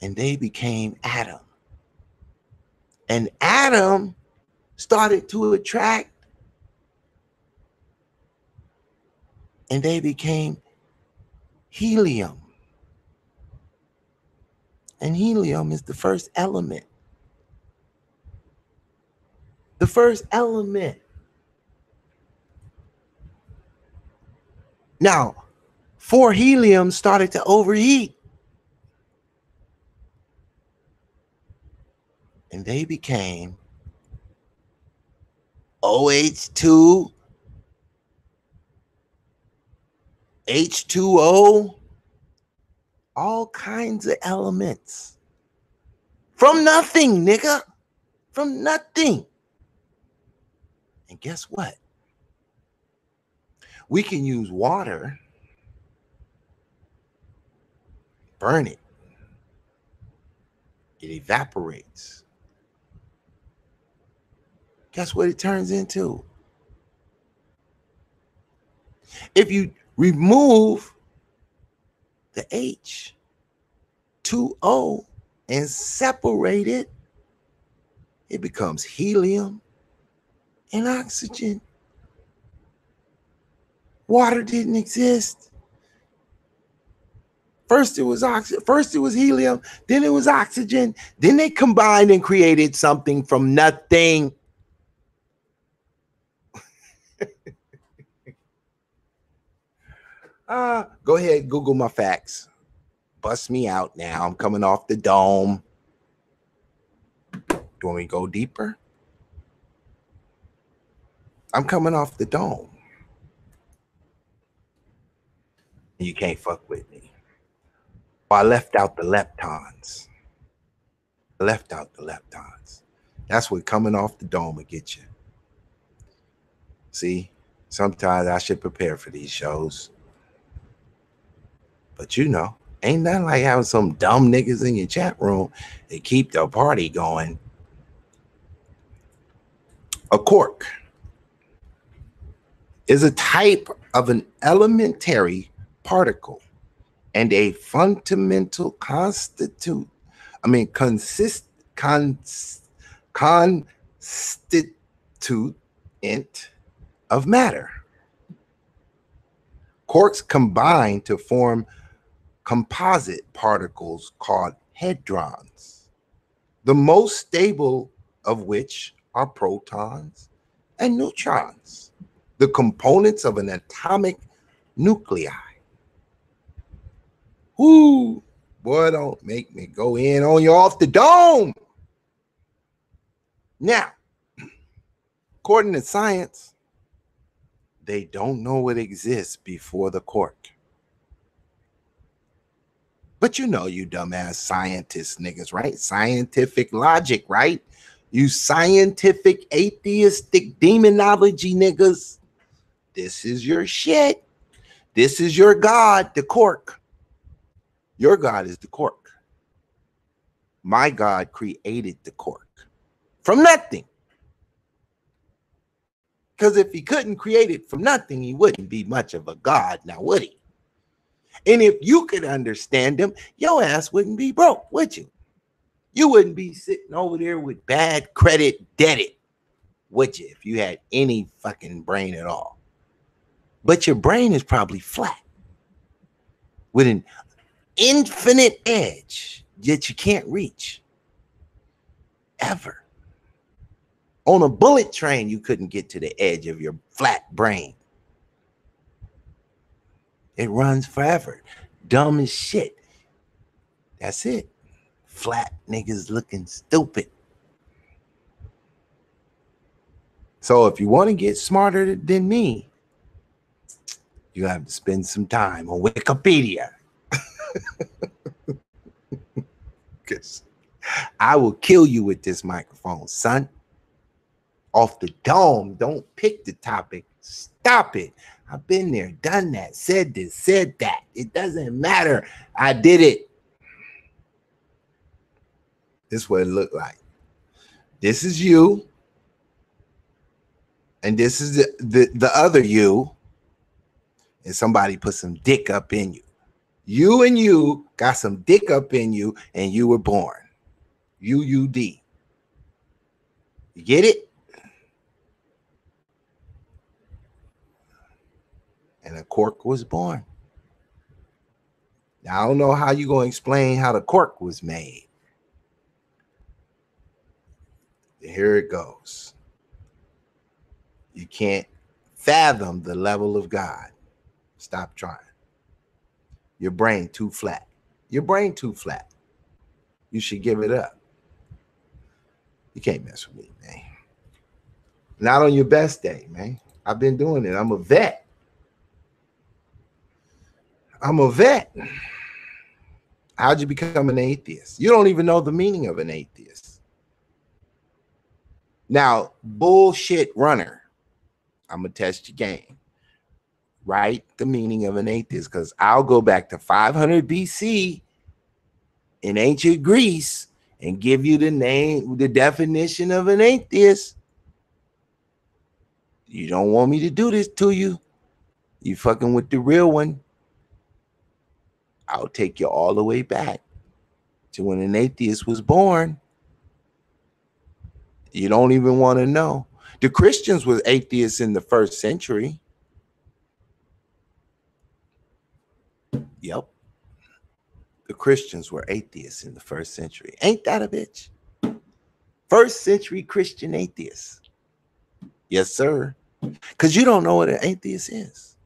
and they became atom. And atom started to attract, and they became helium. And helium is the first element. The first element. Now, 4 helium started to overheat. And they became OH2, H2O, all kinds of elements. From nothing, nigga. From nothing. And guess what? We can use water burn it. It evaporates. Guess what it turns into? If you remove the H2O and separate it, it becomes helium and oxygen. Water didn't exist. First it was oxygen, first it was helium, then it was oxygen, then they combined and created something from nothing. Go ahead, Google my facts. Bust me out now. I'm coming off the dome. Do you want me to go deeper? I'm coming off the dome. You can't fuck with me. I left out the leptons. I left out the leptons. That's what coming off the dome will get you. See, sometimes I should prepare for these shows. But you know, ain't nothing like having some dumb niggas in your chat room that keep the party going. A quark is a type of an elementary particle and a fundamental constituent of matter. Quarks combine to form composite particles called hadrons, the most stable of which are protons and neutrons, the components of an atomic nuclei. Woo, boy, don't make me go in on you off the dome. Now, according to science, they don't know what exists before the quark. But you know, you dumbass scientist niggas, right? Scientific logic, right? You scientific atheistic demonology niggas. This is your shit. This is your God, the quark. Your God is the quark. My God created the quark from nothing. Because if he couldn't create it from nothing, he wouldn't be much of a God, now would he? And if you could understand him, your ass wouldn't be broke, would you? You wouldn't be sitting over there with bad credit debted, would you, if you had any fucking brain at all? But your brain is probably flat with an infinite edge that you can't reach ever. On a bullet train, you couldn't get to the edge of your flat brain. It runs forever. Dumb as shit. That's it. Flat niggas looking stupid. So if you want to get smarter than me, you have to spend some time on Wikipedia. Because I will kill you with this microphone, son. Off the dome. Don't pick the topic. Stop it. I've been there, done that, said this, said that. It doesn't matter. I did it. This is what it looked like. This is you. And this is the other you. And somebody put some dick up in you. You and you got some dick up in you and you were born. UUD. You get it? And a quark was born. Now, I don't know how you're going to explain how the quark was made. Here it goes. You can't fathom the level of God. Stop trying. Your brain too flat. Your brain too flat. You should give it up. You can't mess with me, man. Not on your best day, man. I've been doing it. I'm a vet. I'm a vet. How'd you become an atheist? You don't even know the meaning of an atheist. Now, bullshit runner. I'm going to test your game. Write the meaning of an atheist, because I'll go back to 500 BC in ancient Greece and give you the definition of an atheist. You don't want me to do this to you. You fucking with the real one. I'll take you all the way back to when an atheist was born. You don't even want to know. The Christians were atheists in the 1st century. Yep. The Christians were atheists in the 1st century. Ain't that a bitch? 1st century Christian atheists. Yes, sir. Because you don't know what an atheist is.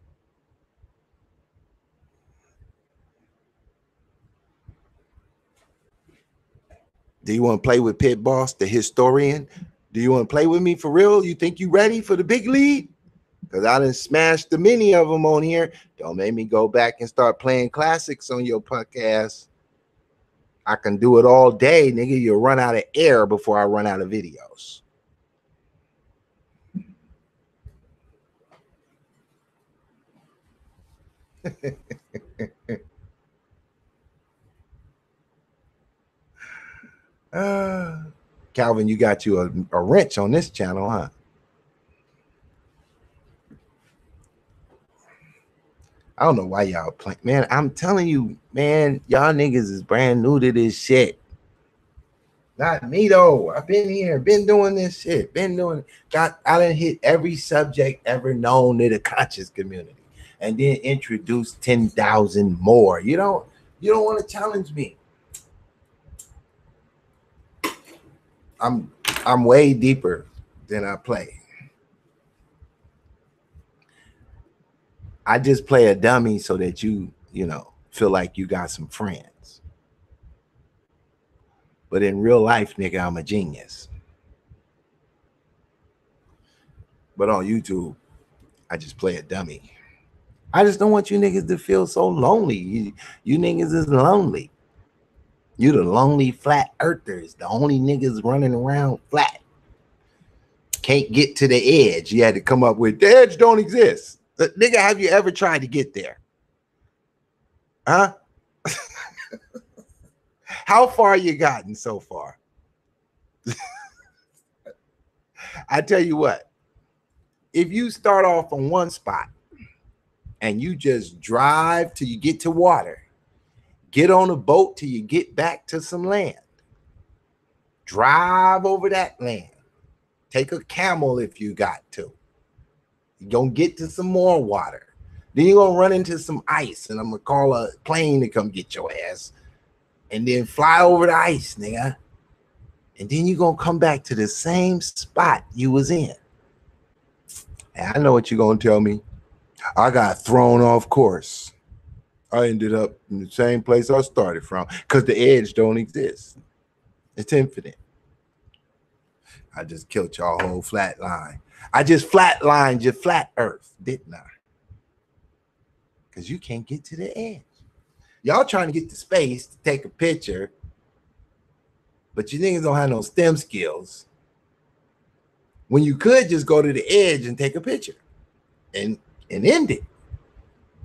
Do you want to play with Pit Boss, the historian? Do you want to play with me for real? You think you ready for the big lead? Because I done smashed the many of them on here. Don't make me go back and start playing classics on your podcast. I can do it all day, nigga. You'll run out of air before I run out of videos. Calvin, you got you a wrench on this channel, huh? I don't know why y'all playing. Man, I'm telling you, man, y'all niggas is brand new to this shit. Not me though. I've been here, been doing this shit, been doing. I done hit every subject ever known to the conscious community, and then introduce 10,000 more. You don't want to challenge me. I'm way deeper than I play. I just play a dummy so that you feel like you got some friends. But in real life, nigga, I'm a genius. But on YouTube, I just play a dummy. I just don't want you niggas to feel so lonely. You niggas is lonely. You the lonely flat earthers, the only niggas running around flat. Can't get to the edge. You had to come up with, the edge don't exist. Nigga, have you ever tried to get there? Huh? How far you gotten so far? I tell you what, if you start off on one spot and you just drive till you get to water, get on a boat till you get back to some land, drive over that land, take a camel if you got to, you're gonna get to some more water, then you're gonna run into some ice, and I'm gonna call a plane to come get your ass, and then fly over the ice, nigga, and then you're gonna come back to the same spot you was in. And I know what you're gonna tell me. I got thrown off course. I ended up in the same place I started from because the edge don't exist. It's infinite. I just killed y'all whole flat line. I just flatlined your flat earth, didn't I? Because you can't get to the edge. Y'all trying to get to space to take a picture, but you niggas don't have no STEM skills. When you could just go to the edge and take a picture and end it.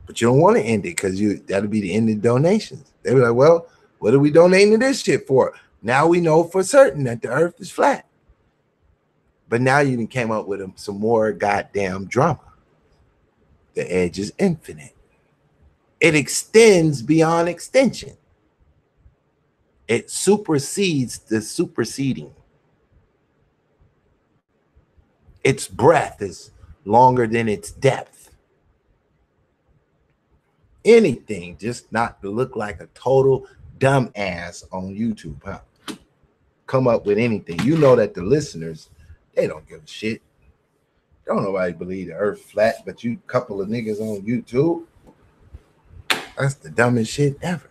But you don't want to end it because that'll be the end of donations. They were like, well, what are we donating to this shit for? Now we know for certain that the earth is flat. But now you came up with some more goddamn drama. The edge is infinite. It extends beyond extension. It supersedes the superseding. Its breadth is longer than its depth. Anything just not to look like a total dumbass on YouTube, huh? Come up with anything. You know that the listeners, they don't give a shit. Don't nobody believe the earth flat, but you couple of niggas on YouTube, that's the dumbest shit ever.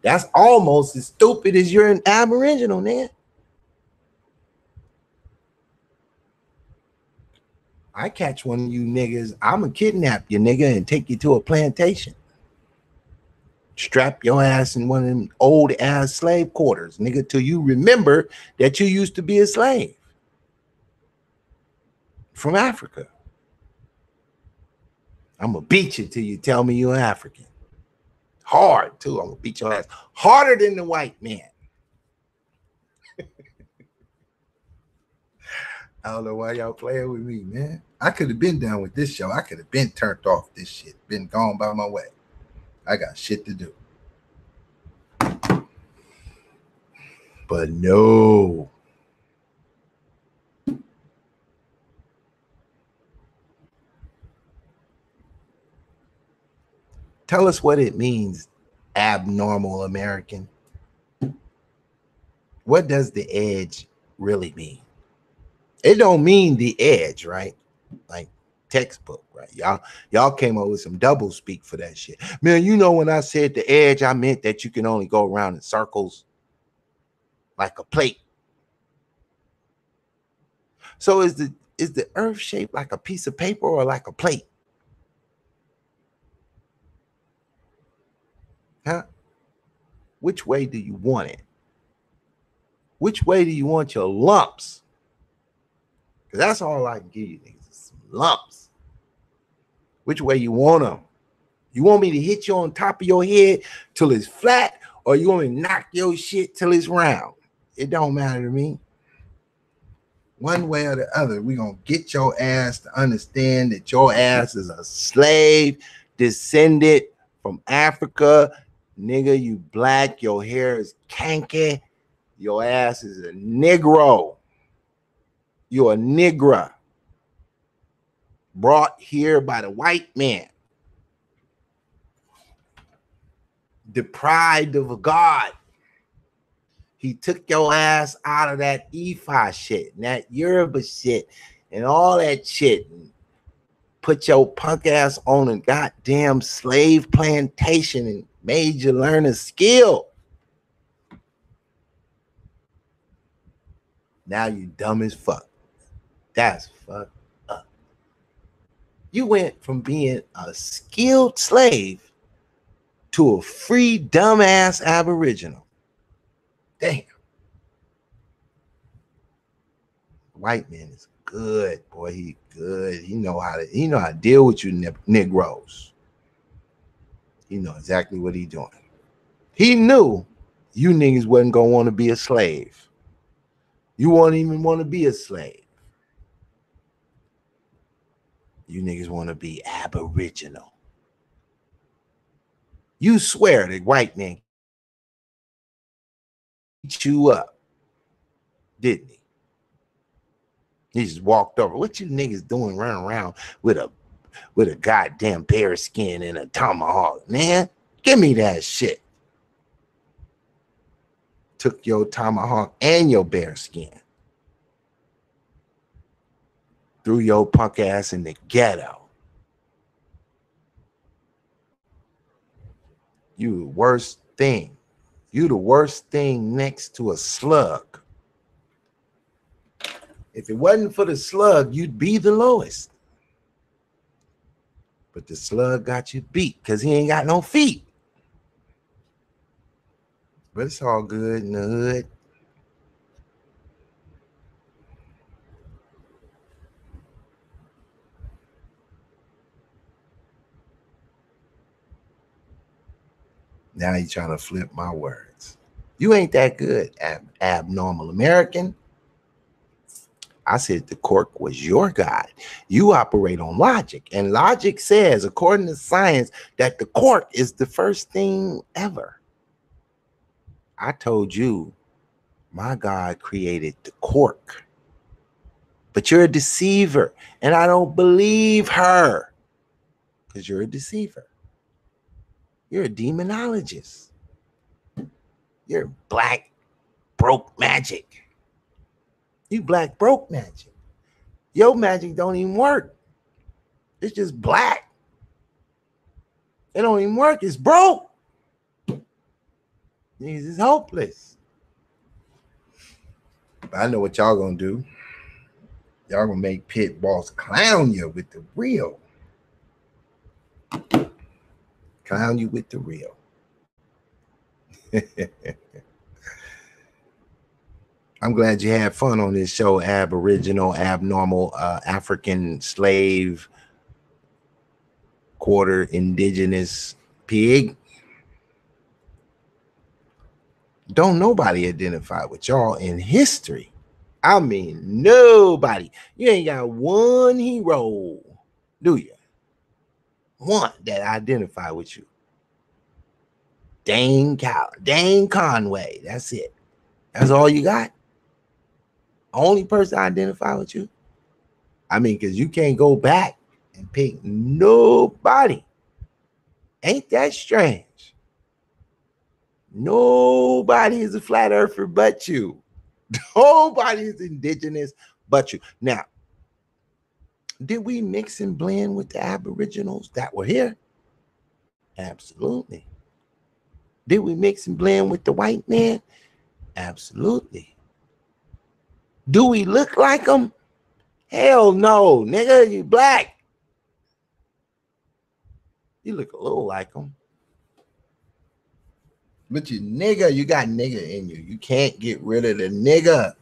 That's almost as stupid as you're an Aboriginal, man. I catch one of you niggas, I'ma kidnap you, nigga, and take you to a plantation. Strap your ass in one of them old ass slave quarters, nigga, till you remember that you used to be a slave from Africa. I'm gonna beat you till you tell me you're African. Hard, too. I'm going to beat your ass harder than the white man. I don't know why y'all playing with me, man. I could have been down with this show. I could have been turned off this shit. Been gone by my way. I got shit to do. But no. Tell us what it means, abnormal American. What does the edge really mean? It don't mean the edge, right? Like textbook, right? Y'all came up with some double speak for that shit. Man, you know when I said the edge, I meant that you can only go around in circles like a plate. So is the earth shaped like a piece of paper or like a plate? Huh? Which way do you want it? Which way do you want your lumps? Because that's all I can give you, niggas. Some lumps. Which way you want them? You want me to hit you on top of your head till it's flat, or you want me to knock your shit till it's round? It don't matter to me. One way or the other, we're going to get your ass to understand that your ass is a slave descended from Africa. Nigga, you black, your hair is kanky, your ass is a Negro. You're a Negra. Brought here by the white man. Deprived of a God. He took your ass out of that Ifa shit and that Yoruba shit and all that shit and put your punk ass on a goddamn slave plantation and made you learn a skill. Now you dumb as fuck. That's fucked up. You went from being a skilled slave to a free dumbass aboriginal. Damn. White man is good, boy. He good. He know how to deal with you Negroes. He know exactly what he doing. He knew you niggas wasn't gonna want to be a slave. You won't even want to be a slave. You niggas want to be aboriginal. You swear the white man beat you up, didn't he? He just walked over. What you niggas doing running around with a goddamn bear skin and a tomahawk, man? Give me that shit. Took your tomahawk and your bear skin. Threw your punk ass in the ghetto. You the worst thing. You the worst thing next to a slug. If it wasn't for the slug, you'd be the lowest. But the slug got you beat because he ain't got no feet. But it's all good in the hood. Now you're trying to flip my words. You ain't that good, abnormal American. I said the cork was your God. You operate on logic. And logic says, according to science, that the cork is the first thing ever. I told you, my God created the cork. But you're a deceiver. And I don't believe her. Because you're a deceiver. You're a demonologist. You're black broke magic. You black broke magic. Your magic don't even work. It's just black. It don't even work. It's broke. It's hopeless. But I know what y'all gonna do. Y'all gonna make pit boss clown you with the real. Clown you with the real. I'm glad you had fun on this show, Aboriginal, Abnormal, African Slave, Quarter Indigenous Pig. Don't nobody identify with y'all in history. I mean, nobody. You ain't got one hero, do you? One that identify with you. Dane Conway. That's it. That's all you got. Only person identify with you. I mean, because you can't go back and pick nobody. Ain't that strange? Nobody is a flat earther but you. Nobody is indigenous but you. Now, did we mix and blend with the Aboriginals that were here? Absolutely. Did we mix and blend with the white man? Absolutely. Do we look like them? Hell no, nigga, you black. You look a little like them. But you nigga, you got nigga in you. You can't get rid of the nigga.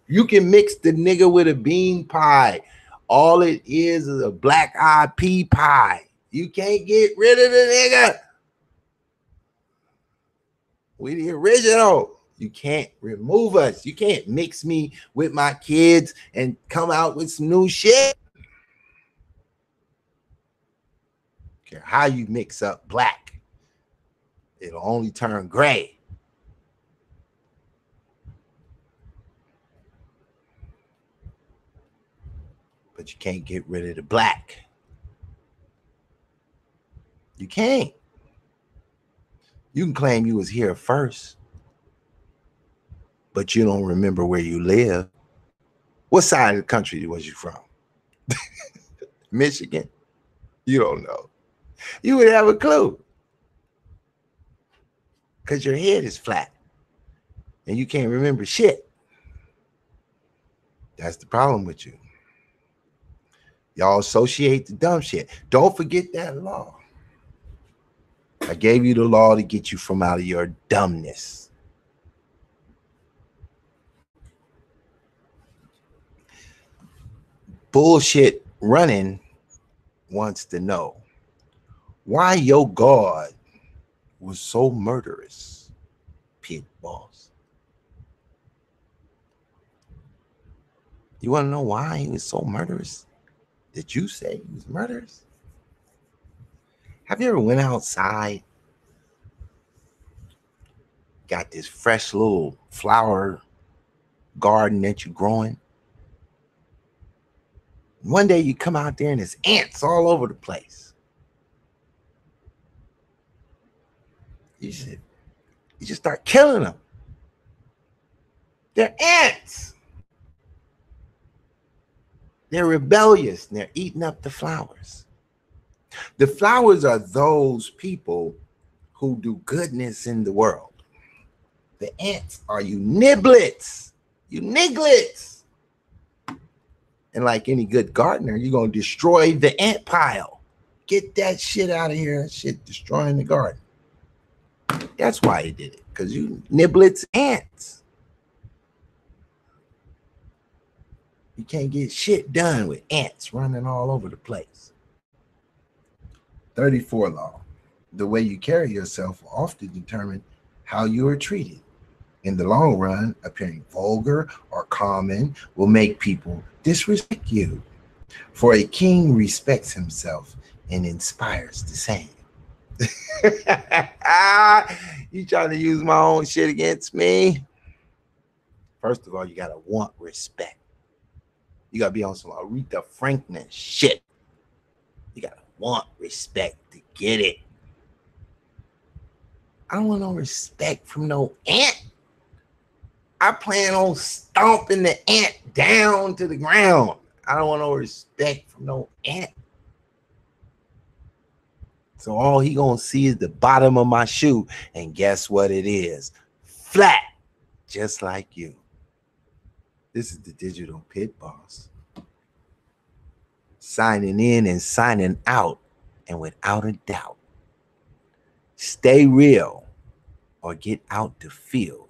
You can mix the nigga with a bean pie. All it is a black eyed pea pie. You can't get rid of the nigga. We the original. You can't remove us. You can't mix me with my kids and come out with some new shit. Care how you mix up black, it'll only turn gray. But you can't get rid of the black. You can't. You can claim you was here first, but you don't remember where you live. What side of the country was you from? Michigan? You don't know. You would have a clue. Because your head is flat and you can't remember shit. That's the problem with you. Y'all associate the dumb shit. Don't forget that law. I gave you the law to get you from out of your dumbness. Bullshit running wants to know why your God was so murderous, pit boss. You want to know why he was so murderous? Did you say he was murderous? Have you ever went outside, got this fresh little flower garden that you're growing? One day you come out there and there's ants all over the place. You just start killing them. They're ants. They're rebellious and they're eating up the flowers. The flowers are those people who do goodness in the world. The ants are you niblets, you niglets. And like any good gardener, you're going to destroy the ant pile. Get that shit out of here. That shit destroying the garden. That's why he did it, because you niblets ants. You can't get shit done with ants running all over the place. 34 law. The way you carry yourself will often determine how you are treated. In the long run, appearing vulgar or common will make people disrespect you. For a king respects himself and inspires the same. You trying to use my own shit against me? First of all, you gotta want respect. You gotta be on some Aretha Franklin shit. You gotta want respect to get it. I don't want no respect from no ant. I plan on stomping the ant down to the ground. I don't want no respect from no ant. So all he gonna see is the bottom of my shoe. And guess what it is? Flat, just like you. This is the Digital Pit Boss. Signing in and signing out. And without a doubt, stay real or get out the field.